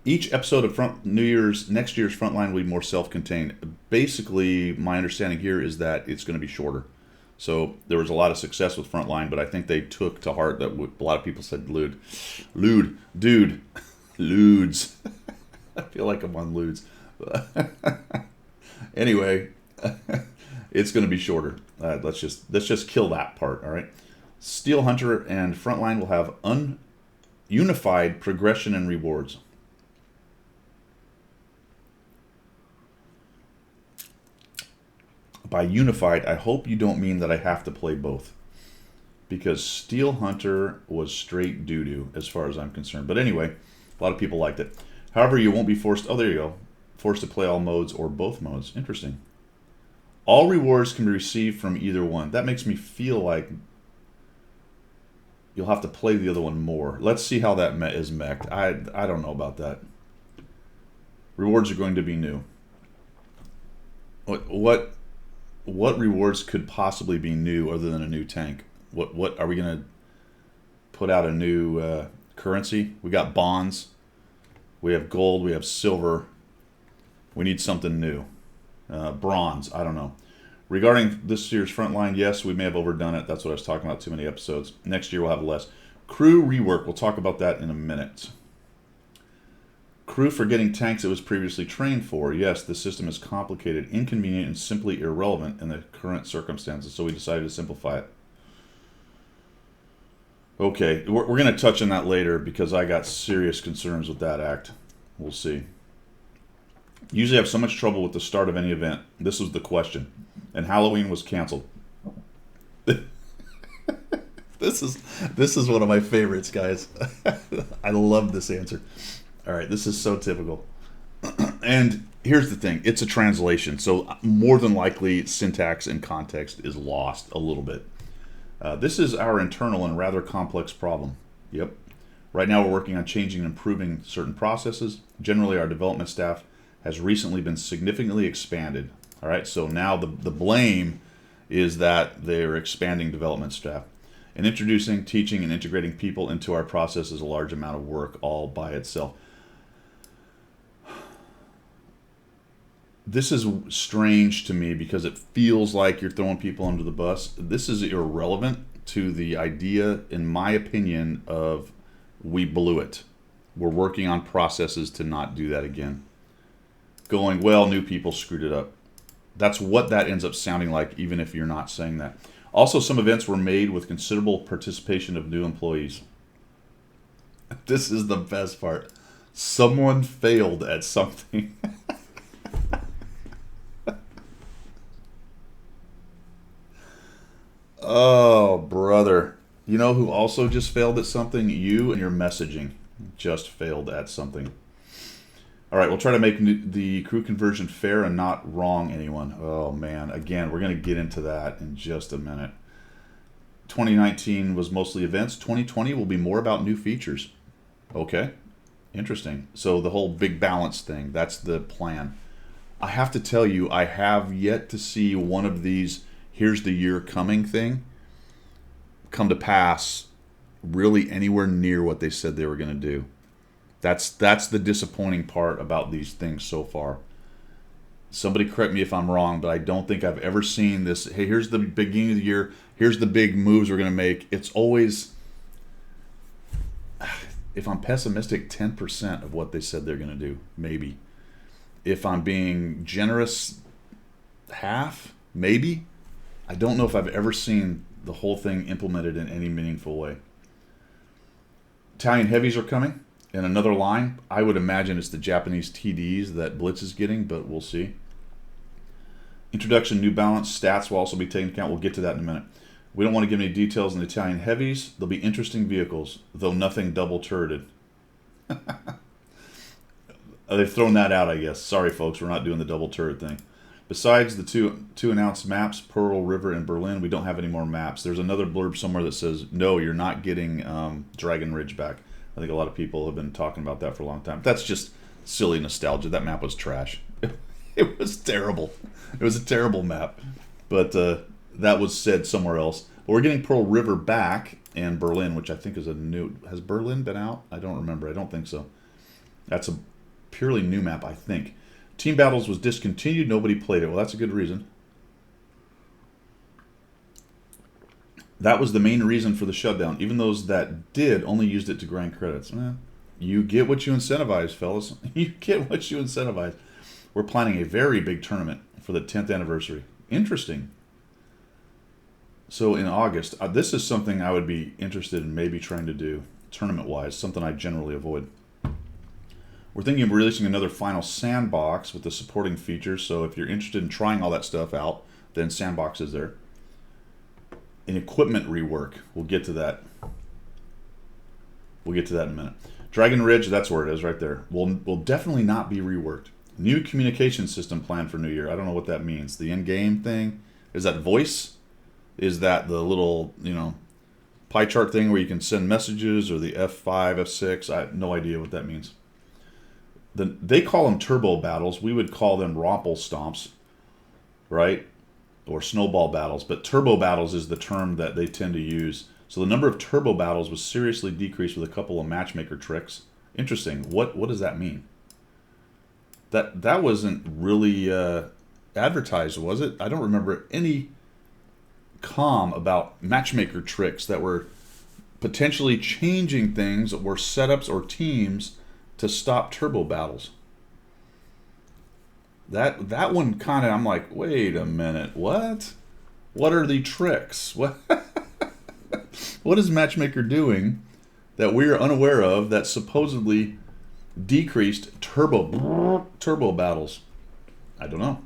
Each episode of next year's Frontline will be more self-contained. Basically, my understanding here is that it's going to be shorter. So there was a lot of success with Frontline, but I think they took to heart that a lot of people said lewd, dude, lewds. I feel like I'm on lewds. Anyway, it's going to be shorter. Let's just kill that part. All right. Steel Hunter and Frontline will have unified progression and rewards. By unified, I hope you don't mean that I have to play both, because Steel Hunter was straight doo-doo as far as I'm concerned. But anyway, a lot of people liked it. However, you won't be forced, oh, there you go, forced to play all modes or both modes. Interesting. All rewards can be received from either one. That makes me feel like you'll have to play the other one more. Let's see how that is mech'd. I don't know about that. Rewards are going to be new. What rewards could possibly be new other than a new tank? What are we going to put out a new currency? We got bonds. We have gold. We have silver. We need something new. Bronze. I don't know. Regarding this year's Frontline, yes, we may have overdone it. That's what I was talking about, too many episodes. Next year we'll have less. Crew rework. We'll talk about that in a minute. Crew for getting tanks it was previously trained for. Yes, the system is complicated, inconvenient, and simply irrelevant in the current circumstances, so we decided to simplify it. Okay, we're going to touch on that later because I got serious concerns with that act. We'll see. Usually have so much trouble with the start of any event. This was the question. And Halloween was canceled. This is one of my favorites, guys. I love this answer. All right, this is so typical. And here's the thing. It's a translation, so more than likely syntax and context is lost a little bit. This is our internal and rather complex problem. Yep. Right now we're working on changing and improving certain processes. Generally, our development staff has recently been significantly expanded. All right, so now the blame is that they're expanding development staff. And introducing, teaching, and integrating people into our process is a large amount of work all by itself. This is strange to me because it feels like you're throwing people under the bus. This is irrelevant to the idea, in my opinion, of we blew it. We're working on processes to not do that again. Going, well, new people screwed it up. That's what that ends up sounding like, even if you're not saying that. Also, some events were made with considerable participation of new employees. This is the best part. Someone failed at something. Oh, brother. You know who also just failed at something? You and your messaging just failed at something. All right, we'll try to make the crew conversion fair and not wrong anyone. Oh, man. Again, we're going to get into that in just a minute. 2019 was mostly events. 2020 will be more about new features. Okay, interesting. So the whole big balance thing, that's the plan. I have to tell you, I have yet to see one of these here's the year coming thing come to pass really anywhere near what they said they were going to do. That's the disappointing part about these things so far. Somebody correct me if I'm wrong, but I don't think I've ever seen this. Hey, here's the beginning of the year. Here's the big moves we're going to make. It's always, if I'm pessimistic, 10% of what they said they're going to do, maybe. If I'm being generous, half, maybe. I don't know if I've ever seen the whole thing implemented in any meaningful way. Italian heavies are coming in another line. I would imagine it's the Japanese TDs that Blitz is getting, but we'll see. Introduction, New Balance, stats will also be taken into account. We'll get to that in a minute. We don't want to give any details on the Italian heavies. They'll be interesting vehicles, though nothing double-turreted. They've thrown that out, I guess. Sorry, folks, we're not doing the double turret thing. Besides the two announced maps, Pearl River and Berlin, we don't have any more maps. There's another blurb somewhere that says, no, you're not getting Dragon Ridge back. I think a lot of people have been talking about that for a long time. That's just silly nostalgia. That map was trash. It was terrible. It was a terrible map. But that was said somewhere else. But we're getting Pearl River back and Berlin, which I think is a new... Has Berlin been out? I don't remember. I don't think so. That's a purely new map, I think. Team Battles was discontinued. Nobody played it. Well, that's a good reason. That was the main reason for the shutdown. Even those that did only used it to grind credits. You get what you incentivize, fellas. You get what you incentivize. We're planning a very big tournament for the 10th anniversary. Interesting. So in August, this is something I would be interested in maybe trying to do tournament-wise, something I generally avoid. We're thinking of releasing another final sandbox with the supporting features, so if you're interested in trying all that stuff out, then sandbox is there. An equipment rework. We'll get to that. We'll get to that in a minute. Dragon Ridge, that's where it is right there. Will definitely not be reworked. New communication system planned for New Year. I don't know what that means. The in-game thing? Is that voice? Is that the little, pie chart thing where you can send messages, or the F5, F6? I have no idea what that means. They call them turbo battles. We would call them romple stomps, right? Or snowball battles. But turbo battles is the term that they tend to use. So the number of turbo battles was seriously decreased with a couple of matchmaker tricks. Interesting. What does that mean? That wasn't really advertised, was it? I don't remember any comm about matchmaker tricks that were potentially changing things, or setups or teams to stop turbo battles. That one kind of, I'm like, wait a minute, what? What are the tricks? What what is Matchmaker doing that we are unaware of that supposedly decreased turbo battles? I don't know.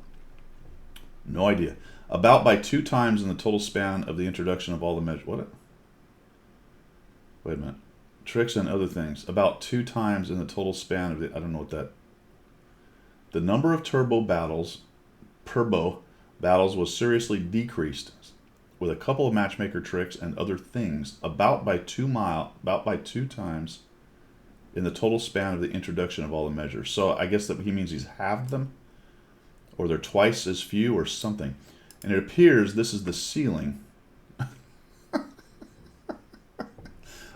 No idea. About by 2 times in the total span of the introduction of all the measures. What? Wait a minute. Tricks and other things. About 2 times in the total span of the... I don't know what that... The number of turbo battles was seriously decreased with a couple of matchmaker tricks and other things about by 2 times in the total span of the introduction of all the measures. So I guess that he means he's halved them, or they're twice as few, or something. And it appears this is the ceiling.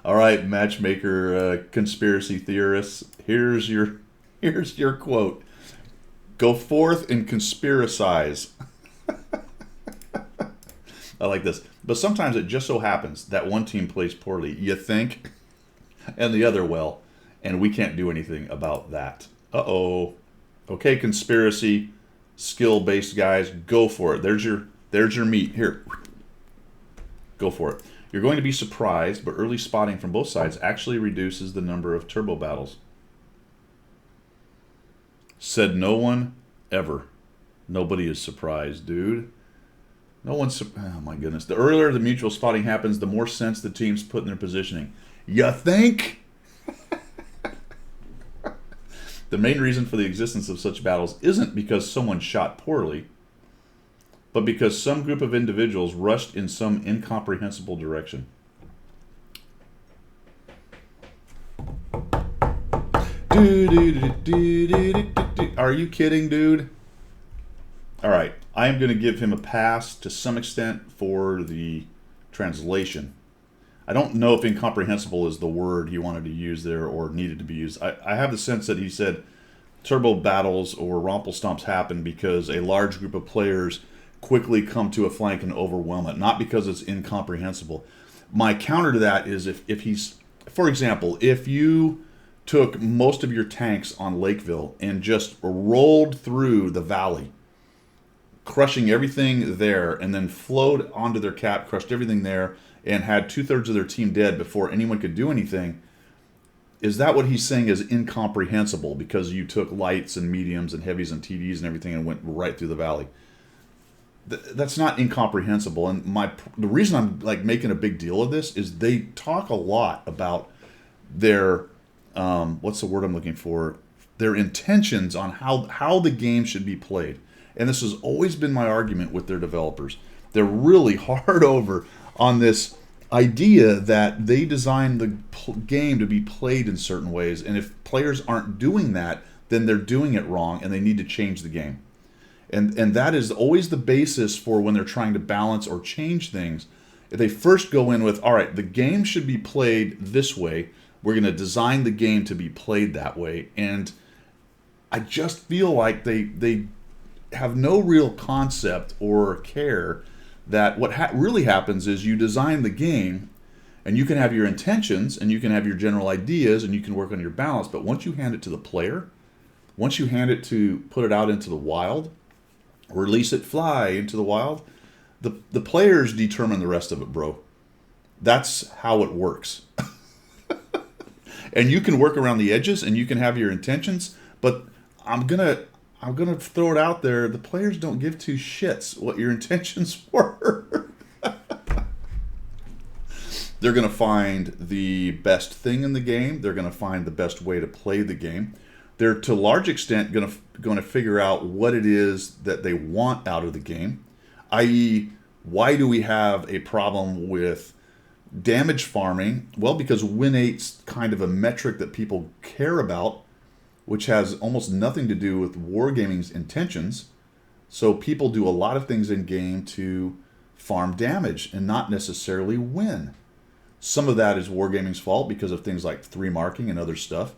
All right, matchmaker conspiracy theorists, here's your quote. Go forth and conspiracize. I like this. But sometimes it just so happens that one team plays poorly, you think, and the other well, and we can't do anything about that. Uh-oh. Okay, conspiracy, skill-based guys, go for it. There's your meat. Here, go for it. You're going to be surprised, but early spotting from both sides actually reduces the number of turbo battles. Said no one ever. Nobody is surprised, dude. No one's. Oh my goodness. The earlier the mutual spotting happens, the more sense the teams put in their positioning. You think? The main reason for the existence of such battles isn't because someone shot poorly, but because some group of individuals rushed in some incomprehensible direction. Are you kidding, dude? All right, I am going to give him a pass to some extent for the translation. I don't know if incomprehensible is the word he wanted to use there or needed to be used. I have the sense that he said turbo battles or Rumpelstomps happen because a large group of players quickly come to a flank and overwhelm it, not because it's incomprehensible. My counter to that is if he's, for example, if you took most of your tanks on Lakeville and just rolled through the valley, crushing everything there, and then flowed onto their cap, crushed everything there, and had 2/3 of their team dead before anyone could do anything, is that what he's saying is incomprehensible because you took lights and mediums and heavies and TDs and everything and went right through the valley? That's not incomprehensible. And the reason I'm like making a big deal of this is they talk a lot about their what's the word I'm looking for? Their intentions on how the game should be played. And this has always been my argument with their developers. They're really hard over on this idea that they designed the game to be played in certain ways, and if players aren't doing that, then they're doing it wrong, and they need to change the game. And that is always the basis for when they're trying to balance or change things. They first go in with, all right, the game should be played this way. We're going to design the game to be played that way. And I just feel like they have no real concept or care that what really happens is you design the game and you can have your intentions and you can have your general ideas and you can work on your balance, but once you hand it to the player, once you hand it to put it out into the wild, release it fly into the wild, the players determine the rest of it, bro. That's how it works. And you can work around the edges and you can have your intentions, but I'm gonna throw it out there. The players don't give two shits what your intentions were. They're going to find the best thing in the game. They're going to find the best way to play the game. They're to a large extent going to figure out what it is that they want out of the game, i.e., why do we have a problem with damage farming? Well, because win-8's kind of a metric that people care about, which has almost nothing to do with wargaming's intentions. So people do a lot of things in game to farm damage and not necessarily win. Some of that is wargaming's fault because of things like 3 marking and other stuff.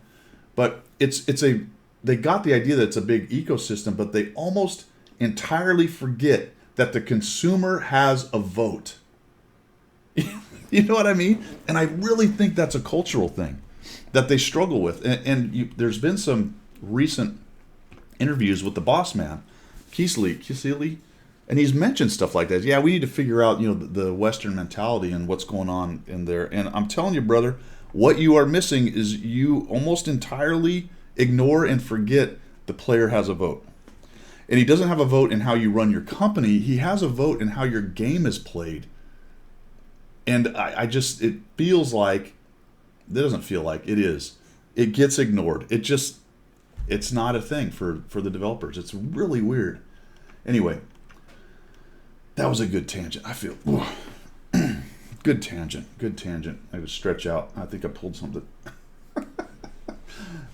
But they got the idea that it's a big ecosystem, but they almost entirely forget that the consumer has a vote. You know what I mean? And I really think that's a cultural thing that they struggle with. There's been some recent interviews with the boss man, Kisely, and he's mentioned stuff like that. Yeah, we need to figure out, the Western mentality and what's going on in there. And I'm telling you, brother, what you are missing is you almost entirely ignore and forget the player has a vote. And he doesn't have a vote in how you run your company. He has a vote in how your game is played. And it feels like, it doesn't feel like, it is. It gets ignored. It's not a thing for the developers. It's really weird. Anyway, that was a good tangent. I feel, good tangent. I had to stretch out. I think I pulled something.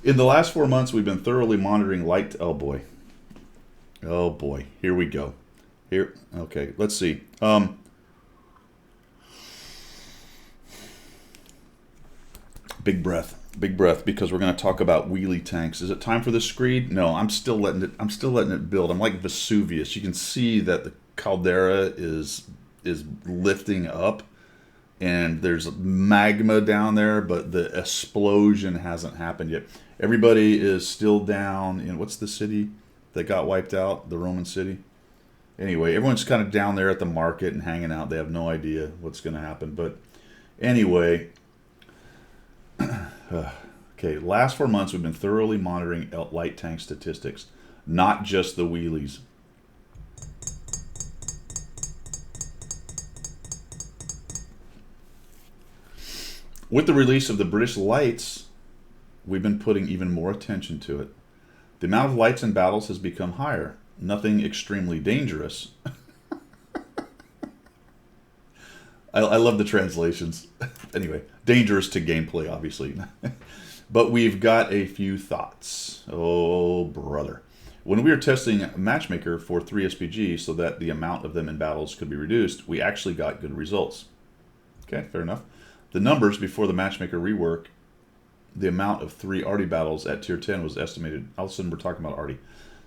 In the last 4 months, we've been thoroughly monitoring light. Oh boy. Here we go. Okay, let's see. Big breath, because we're going to talk about wheelie tanks. Is it time for the screed? No, I'm still letting it build. I'm like Vesuvius. You can see that the caldera is lifting up, and there's magma down there, but the explosion hasn't happened yet. Everybody is still down in, what's the city? that got wiped out, the Roman city. Anyway, everyone's kind of down there at the market and hanging out. They have no idea what's going to happen. But anyway, okay, last 4 months we've been thoroughly monitoring light tank statistics, not just the wheelies. With the release of the British lights, we've been putting even more attention to it. The amount of lights in battles has become higher. Nothing extremely dangerous. I love the translations. Anyway, dangerous to gameplay, obviously. But we've got a few thoughts. Oh, brother. When we were testing Matchmaker for 3 SPG so that the amount of them in battles could be reduced, we actually got good results. Okay, fair enough. The numbers before the Matchmaker rework, the amount of 3 Arty battles at tier 10 was estimated. All of a sudden, we're talking about Arty.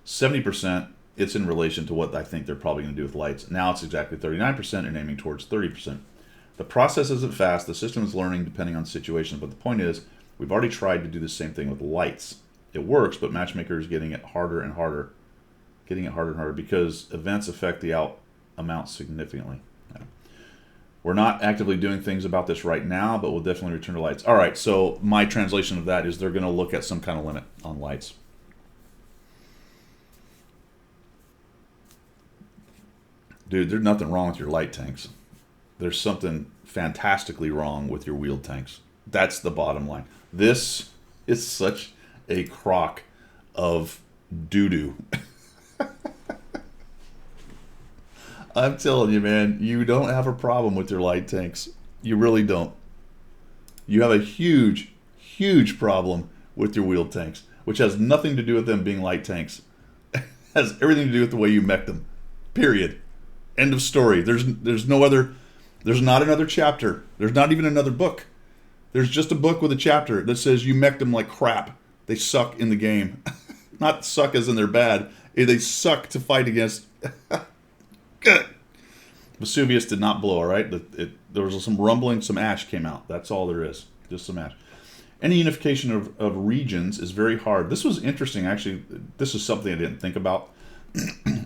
70%, it's in relation to what I think they're probably going to do with lights. Now it's exactly 39% and aiming towards 30%. The process isn't fast. The system is learning depending on the situation. But the point is, we've already tried to do the same thing with lights. It works, but Matchmaker is getting it harder and harder. Getting it harder and harder because events affect the out amount significantly. We're not actively doing things about this right now, but we'll definitely return to lights. All right, so my translation of that is they're going to look at some kind of limit on lights. Dude, there's nothing wrong with your light tanks. There's something fantastically wrong with your wheeled tanks. That's the bottom line. This is such a crock of doo-doo. I'm telling you, man, you don't have a problem with your light tanks. You really don't. You have a huge, huge problem with your wheeled tanks, which has nothing to do with them being light tanks. It has everything to do with the way you mech them. Period. End of story. There's no other, there's not another chapter. There's not even another book. There's just a book with a chapter that says you mech them like crap. They suck in the game. Not suck as in they're bad. They suck to fight against. Good. Vesuvius did not blow, all right? There was some rumbling, some ash came out. That's all there is, just some ash. Any unification of regions is very hard. This was interesting, actually. This is something I didn't think about,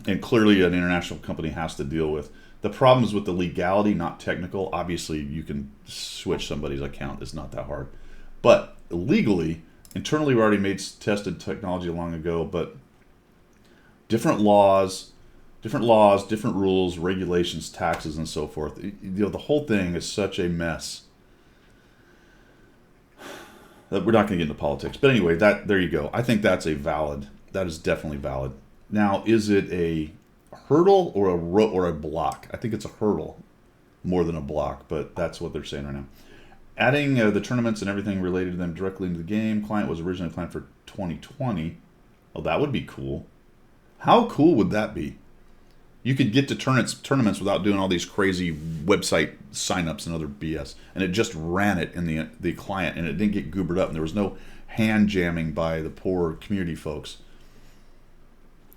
and clearly an international company has to deal with. The problem is with the legality, not technical. Obviously, you can switch somebody's account. It's not that hard. But legally, internally, we already tested technology long ago, but different laws, different rules, regulations, taxes, and so forth. The whole thing is such a mess that we're not going to get into politics. But anyway, there you go. I think that is definitely valid. Now, is it a hurdle or a block? I think it's a hurdle more than a block, but that's what they're saying right now. Adding the tournaments and everything related to them directly into the game. Client was originally planned for 2020. Oh, that would be cool. How cool would that be? You could get to tournaments without doing all these crazy website signups and other BS. And it just ran it in the client, and it didn't get goobered up. And there was no hand jamming by the poor community folks.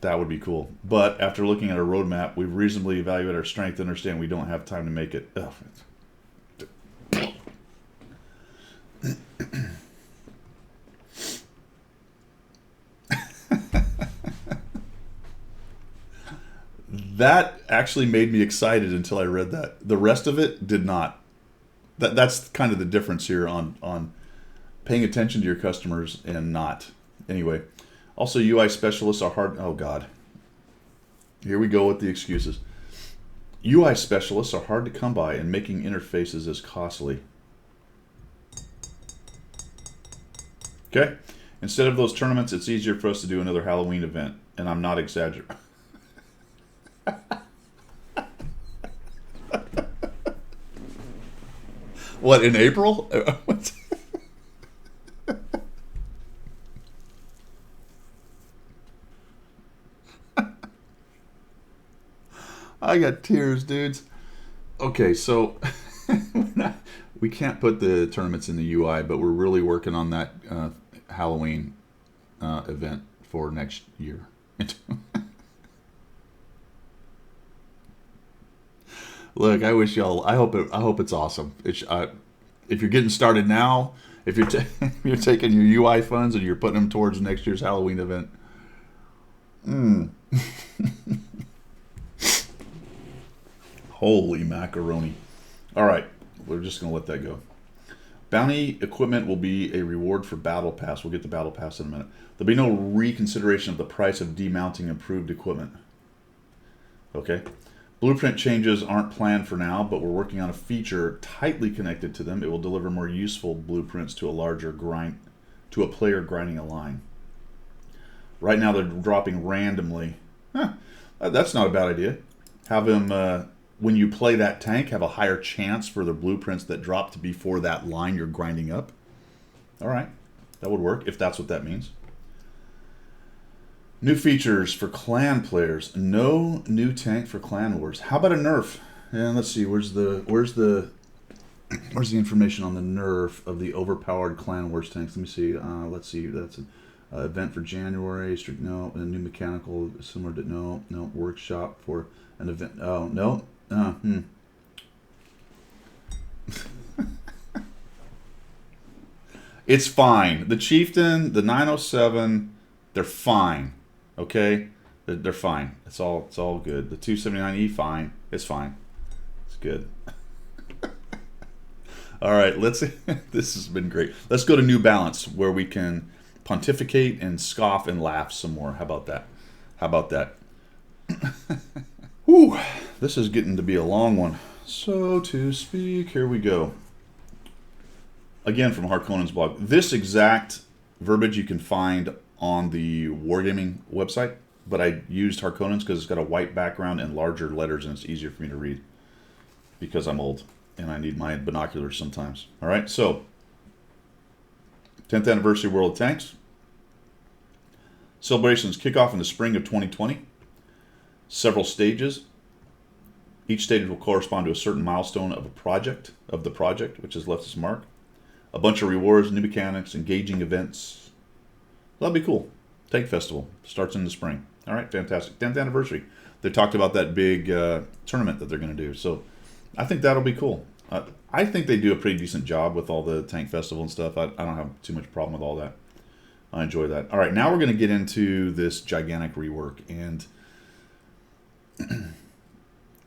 That would be cool. But after looking at our roadmap, we've reasonably evaluated our strength and understand we don't have time to make it. Ugh. That actually made me excited until I read that. The rest of it did not. That's kind of the difference here on paying attention to your customers and not. Anyway, also UI specialists are hard. Oh God, here we go with the excuses. UI specialists are hard to come by, and making interfaces is costly. Okay, instead of those tournaments, it's easier for us to do another Halloween event, and I'm not exaggerating. What, in April? I got tears, dudes. Okay, so we can't put the tournaments in the UI, but we're really working on that Halloween event for next year. Look, I wish y'all. I hope it's awesome. If you're getting started now, if you're taking your UI funds and you're putting them towards next year's Halloween event, Mm. Holy macaroni. All right, we're just going to let that go. Bounty equipment will be a reward for Battle Pass. We'll get to Battle Pass in a minute. There'll be no reconsideration of the price of demounting improved equipment. Okay. Blueprint changes aren't planned for now, but we're working on a feature tightly connected to them. It will deliver more useful blueprints to a player grinding a line. Right now they're dropping randomly. That's not a bad idea. Have them when you play that tank, have a higher chance for the blueprints that drop to be for that line you're grinding up. All right, that would work if that's what that means. New features for clan players. No new tank for Clan Wars. How about a nerf? And let's see, where's the information on the nerf of the overpowered Clan Wars tanks? Let me see. Let's see. That's an event for January. No, a new mechanical similar to no workshop for an event. Oh no. It's fine. The Chieftain, the 907, they're fine. Okay, they're fine. It's all good. The 279E, fine. It's fine. It's good. All right, let's. This has been great. Let's go to New Balance, where we can pontificate and scoff and laugh some more. How about that? How about that? Whew, this is getting to be a long one, so to speak. Here we go. Again, from Harkonnen's blog. This exact verbiage you can find on the Wargaming website, but I used Harkonnen's because it's got a white background and larger letters, and it's easier for me to read because I'm old and I need my binoculars sometimes. All right, so 10th Anniversary World of Tanks. Celebrations kick off in the spring of 2020. Several stages. Each stage will correspond to a certain milestone of the project, which has left its mark. A bunch of rewards, new mechanics, engaging events. That'll be cool. Tank Festival starts in the spring. All right, fantastic. 10th anniversary. They talked about that big tournament that they're going to do. So I think that'll be cool. I think they do a pretty decent job with all the Tank Festival and stuff. I don't have too much problem with all that. I enjoy that. All right, now we're going to get into this gigantic rework. And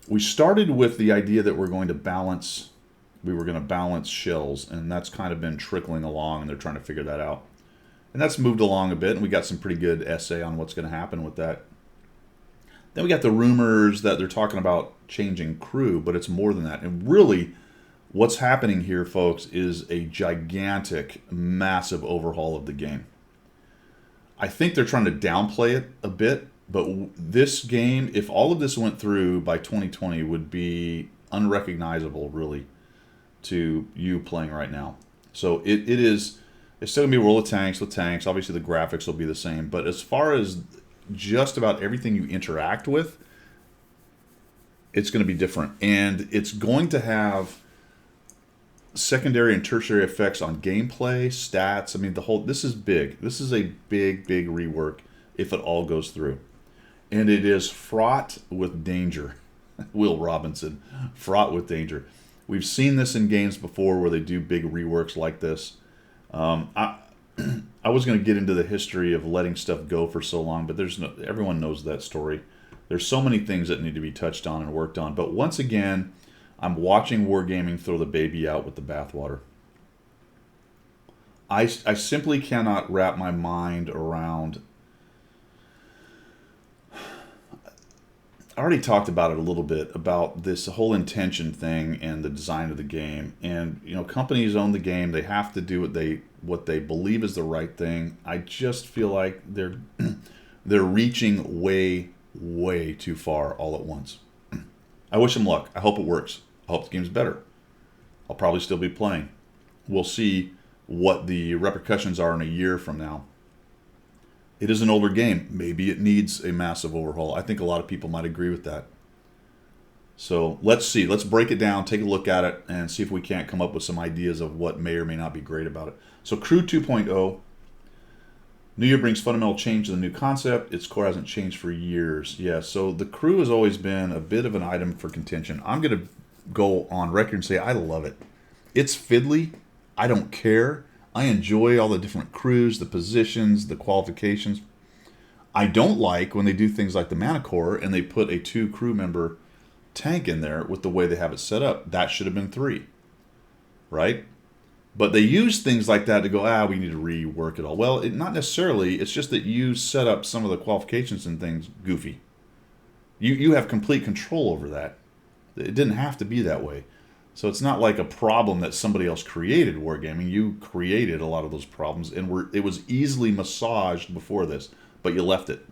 we started with the idea that we were going to balance shells, and that's kind of been trickling along, and they're trying to figure that out. And that's moved along a bit, and we got some pretty good essay on what's going to happen with that. Then we got the rumors that they're talking about changing crew, but it's more than that. And really, what's happening here, folks, is a gigantic, massive overhaul of the game. I think they're trying to downplay it a bit, but this game, if all of this went through by 2020, would be unrecognizable, really, to you playing right now. So it's still going to be World of Tanks with tanks. Obviously, the graphics will be the same. But as far as just about everything you interact with, it's going to be different. And it's going to have secondary and tertiary effects on gameplay, stats. I mean, this is big. This is a big, big rework if it all goes through. And it is fraught with danger. Will Robinson, fraught with danger. We've seen this in games before where they do big reworks like this. I was going to get into the history of letting stuff go for so long, but everyone knows that story. There's so many things that need to be touched on and worked on. But once again, I'm watching Wargaming throw the baby out with the bathwater. I simply cannot wrap my mind around. I already talked about it a little bit, about this whole intention thing and the design of the game. And, companies own the game. They have to do what they believe is the right thing. I just feel like they're reaching way, way too far all at once. I wish them luck. I hope it works. I hope the game's better. I'll probably still be playing. We'll see what the repercussions are in a year from now. It is an older game. Maybe it needs a massive overhaul. I think a lot of people might agree with that. So let's see. Let's break it down, take a look at it, and see if we can't come up with some ideas of what may or may not be great about it. So Crew 2.0. New Year brings fundamental change to the new concept. Its core hasn't changed for years. Yeah, so the Crew has always been a bit of an item for contention. I'm going to go on record and say I love it. It's fiddly. I don't care. I enjoy all the different crews, the positions, the qualifications. I don't like when they do things like the Mana Core and they put a 2 crew member tank in there with the way they have it set up. That should have been 3, right? But they use things like that to go, we need to rework it all. Well, not necessarily. It's just that you set up some of the qualifications and things goofy. You have complete control over that. It didn't have to be that way. So it's not like a problem that somebody else created, Wargaming. You created a lot of those problems, and it was easily massaged before this, but you left it.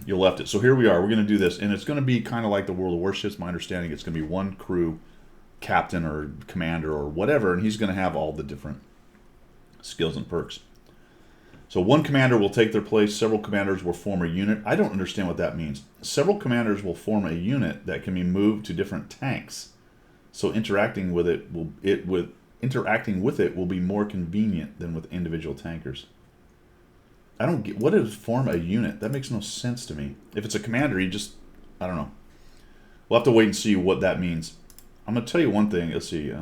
You left it. So here we are. We're going to do this, and it's going to be kind of like the World of Warships. My understanding, it's going to be one crew captain or commander or whatever, and he's going to have all the different skills and perks. So one commander will take their place. Several commanders will form a unit. I don't understand what that means. Several commanders will form a unit that can be moved to different tanks. So interacting with it will be more convenient than with individual tankers. I don't get what is form a unit. That makes no sense to me. If it's a commander, I don't know. We'll have to wait and see what that means. I'm going to tell you one thing. Let's see.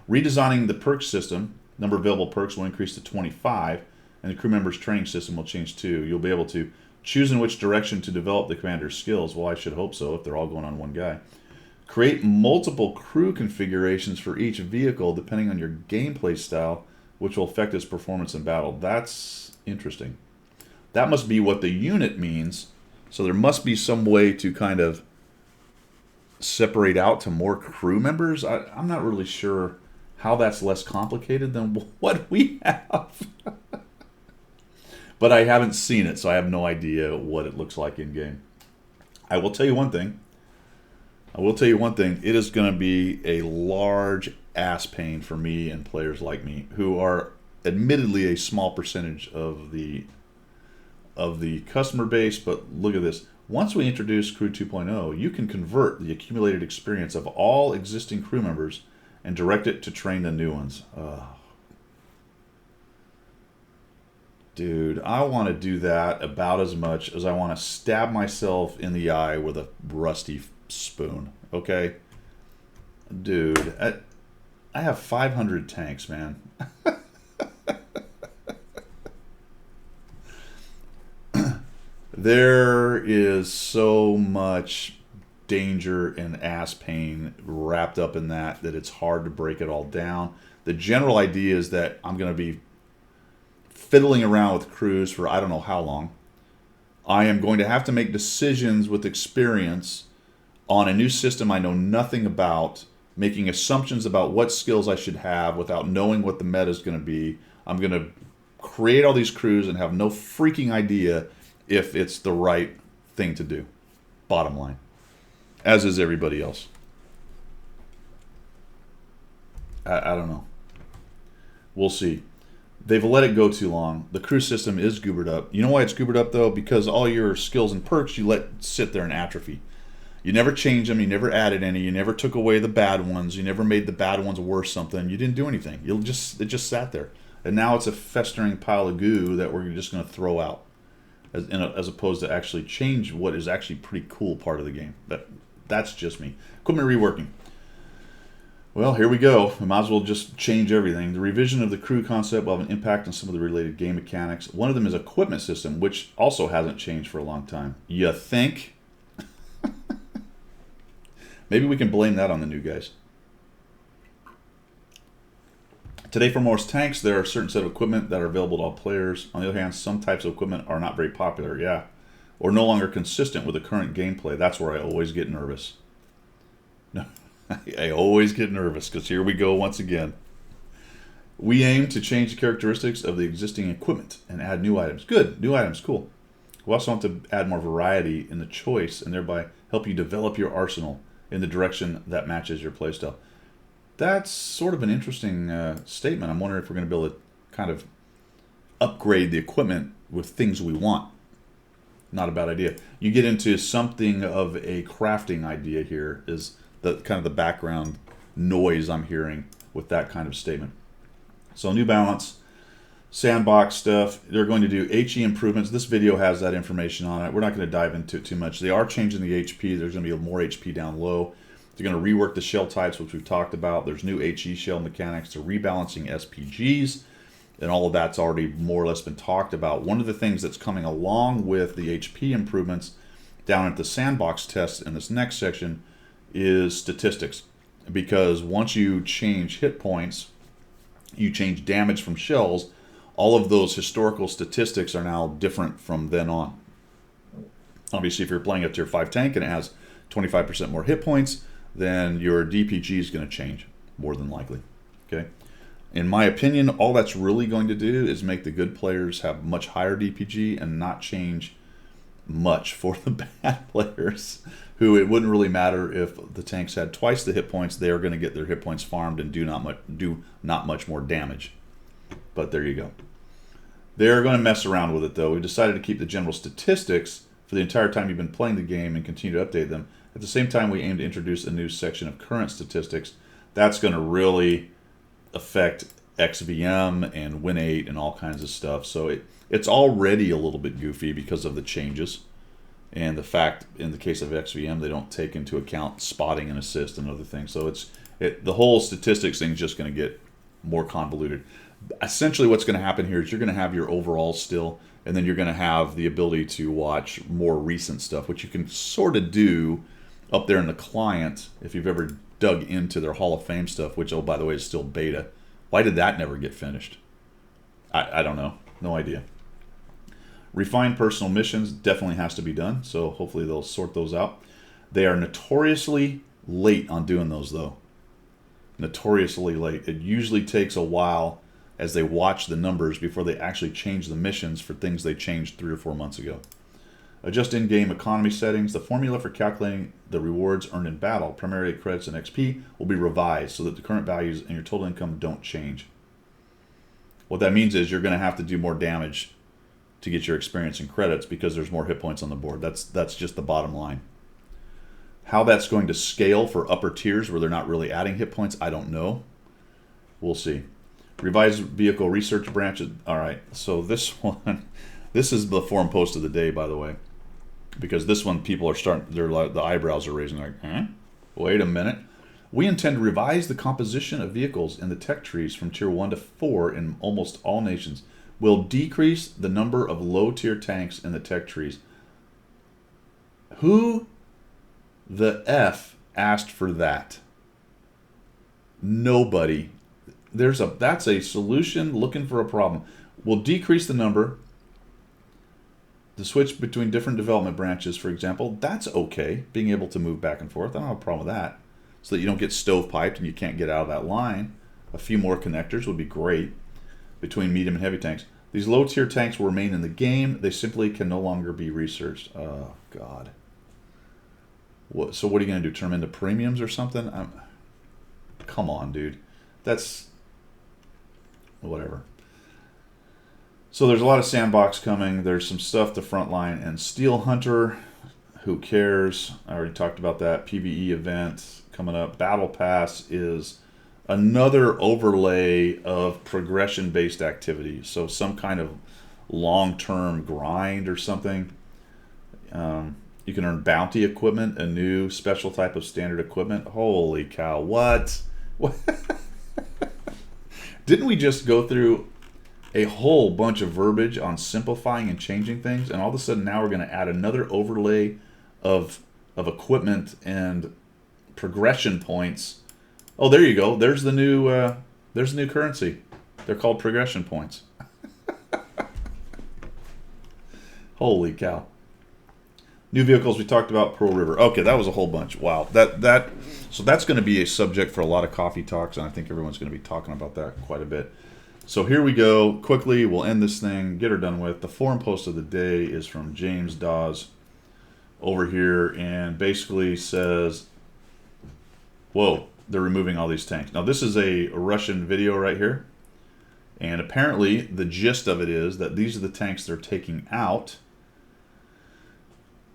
Redesigning the perk system. Number of available perks will increase to 25, and the crew members' training system will change too. You'll be able to choose in which direction to develop the commander's skills. Well, I should hope so if they're all going on one guy. Create multiple crew configurations for each vehicle depending on your gameplay style, which will affect its performance in battle. That's interesting. That must be what the unit means. So there must be some way to kind of separate out to more crew members. I'm not really sure how that's less complicated than what we have. But I haven't seen it, so I have no idea what it looks like in game. I will tell you one thing. It is going to be a large ass pain for me and players like me, who are admittedly a small percentage of the customer base. But look at this. Once we introduce Crew 2.0, you can convert the accumulated experience of all existing crew members and direct it to train the new ones. Dude, I want to do that about as much as I want to stab myself in the eye with a rusty spoon. Okay? Dude, I have 500 tanks, man. There is so much danger and ass pain wrapped up in that it's hard to break it all down. The general idea is that I'm going to be fiddling around with crews for I don't know how long. I am going to have to make decisions with experience on a new system I know nothing about, making assumptions about what skills I should have without knowing what the meta is going to be. I'm going to create all these crews and have no freaking idea if it's the right thing to do. Bottom line. As is everybody else. I don't know. We'll see. They've let it go too long. The crew system is goobered up. You know why it's goobered up, though? Because all your skills and perks you let sit there and atrophy. You never changed them. You never added any. You never took away the bad ones. You never made the bad ones worse something. You didn't do anything. It just sat there. And now it's a festering pile of goo that we're just going to throw out, as opposed to actually change what is actually a pretty cool part of the game. But that's just me. Equipment reworking. Well, here we go. We might as well just change everything. The revision of the crew concept will have an impact on some of the related game mechanics. One of them is equipment system, which also hasn't changed for a long time. You think? Maybe we can blame that on the new guys. Today, for most tanks, there are a certain set of equipment that are available to all players. On the other hand, some types of equipment are not very popular, or no longer consistent with the current gameplay. That's where I always get nervous. I always get nervous because here we go once again. We aim to change the characteristics of the existing equipment and add new items. Good, new items, cool. We also want to add more variety in the choice and thereby help you develop your arsenal in the direction that matches your playstyle. That's sort of an interesting statement. I'm wondering if we're going to be able to kind of upgrade the equipment with things we want. Not a bad idea. You get into something of a crafting idea here is the kind of the background noise I'm hearing with that kind of statement. So new balance, sandbox stuff. They're going to do HE improvements. This video has that information on it. We're not going to dive into it too much. They are changing the HP. There's going to be more HP down low. They're going to rework the shell types, which we've talked about. There's new HE shell mechanics. They're rebalancing SPGs. and all of that's already more or less been talked about. One of the things that's coming along with the HP improvements down at the sandbox test in this next section is statistics. Because once you change hit points, you change damage from shells, all of those historical statistics are now different from then on. Obviously, if you're playing a tier 5 tank and it has 25% more hit points, then your DPG is going to change, more than likely. Okay. In my opinion, all that's really going to do is make the good players have much higher DPG and not change much for the bad players, who it wouldn't really matter if the tanks had twice the hit points. They're going to get their hit points farmed and do not much more damage. But there you go. They're going to mess around with it, though. We decided to keep the general statistics for the entire time you've been playing the game and continue to update them. At the same time, we aim to introduce a new section of current statistics. That's going to really affect XVM and Win8 and all kinds of stuff. So it's already a little bit goofy because of the changes. And the fact, in the case of XVM, they don't take into account spotting and assist and other things. So the whole statistics thing is just going to get more convoluted. Essentially what's going to happen here is you're going to have your overall still, and then you're going to have the ability to watch more recent stuff, which you can sort of do up there in the client if you've ever dug into their Hall of Fame stuff, which, oh, by the way, is still beta. Why did that never get finished? I don't know. No idea. Refined personal missions definitely has to be done, so hopefully they'll sort those out. They are notoriously late on doing those, though. Notoriously late. It usually takes a while as they watch the numbers before they actually change the missions for things they changed 3 or 4 months ago. Adjust in-game economy settings. The formula for calculating the rewards earned in battle, primarily credits and XP, will be revised so that the current values and your total income don't change. What that means is you're going to have to do more damage to get your experience and credits because there's more hit points on the board. That's just the bottom line. How that's going to scale for upper tiers where they're not really adding hit points, I don't know. We'll see. Revised vehicle research branches. All right, so this one, this is the forum post of the day, by the way, because this one people are starting, the eyebrows are raising, like, wait a minute. We intend to revise the composition of vehicles in the tech trees from tier 1 to 4 in almost all nations. Will decrease the number of low-tier tanks in the tech trees. Who the F asked for that? Nobody. That's a solution looking for a problem. Will decrease the number. The switch between different development branches, for example, that's okay. Being able to move back and forth, I don't have a problem with that. So that you don't get stovepiped and you can't get out of that line. A few more connectors would be great between medium and heavy tanks. These low-tier tanks will remain in the game. They simply can no longer be researched. Oh, God. So what are you going to do? Turn them into premiums or something? Come on, dude. That's... whatever. So there's a lot of sandbox coming. There's some stuff to Frontline and Steel Hunter. Who cares? I already talked about that. PvE event coming up. Battle Pass is another overlay of progression-based activity. So some kind of long-term grind or something. You can earn bounty equipment, a new special type of standard equipment. Holy cow, what? Didn't we just go through a whole bunch of verbiage on simplifying and changing things, and all of a sudden now we're going to add another overlay of equipment and progression points? Oh, there you go. There's the new currency. They're called progression points. Holy cow. New vehicles, we talked about Pearl River. Okay, that was a whole bunch. Wow. So that's going to be a subject for a lot of coffee talks, and I think everyone's going to be talking about that quite a bit. So here we go. Quickly, we'll end this thing, get her done with. The forum post of the day is from James Dawes over here, and basically says, whoa, they're removing all these tanks. Now, this is a Russian video right here, and apparently the gist of it is that these are the tanks they're taking out.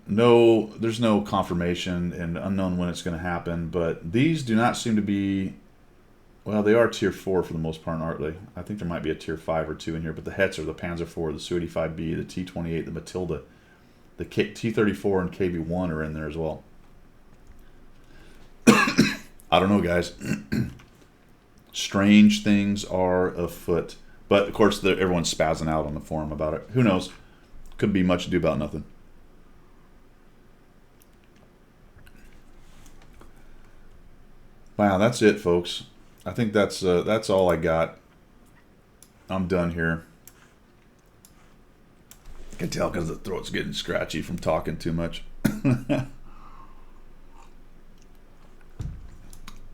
No, there's no confirmation and unknown when it's going to happen, but these do not seem to be, well, they are tier 4 for the most part, aren't they? I think there might be a tier 5 or 2 in here, but the Hetzer, the Panzer IV, the Su-85B, the T-28, the Matilda, the T-34 and KB-1 are in there as well. I don't know, guys. Strange things are afoot. But of course, everyone's spazzing out on the forum about it. Who knows? Could be much ado about nothing. Wow, that's it, folks. I think that's all I got. I'm done here. I can tell because the throat's getting scratchy from talking too much.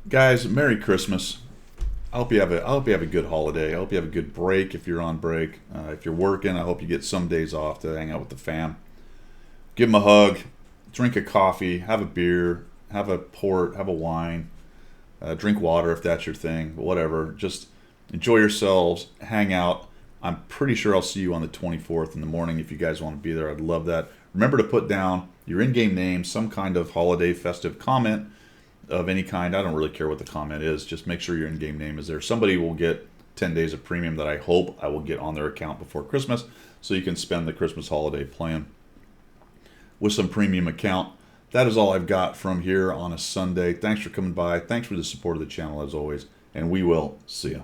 Guys, Merry Christmas. I hope you have a good holiday. I hope you have a good break if you're on break. If you're working, I hope you get some days off to hang out with the fam. Give them a hug, drink a coffee, have a beer, have a port, have a wine, drink water if that's your thing, whatever. Just enjoy yourselves, hang out. I'm pretty sure I'll see you on the 24th in the morning if you guys want to be there. I'd love that. Remember to put down your in-game name, some kind of holiday festive comment of any kind. I don't really care what the comment is. Just make sure your in-game name is there. Somebody will get 10 days of premium that I hope I will get on their account before Christmas, so you can spend the Christmas holiday plan with some premium account. That is all I've got from here on a Sunday. Thanks for coming by. Thanks for the support of the channel as always, and we will see you.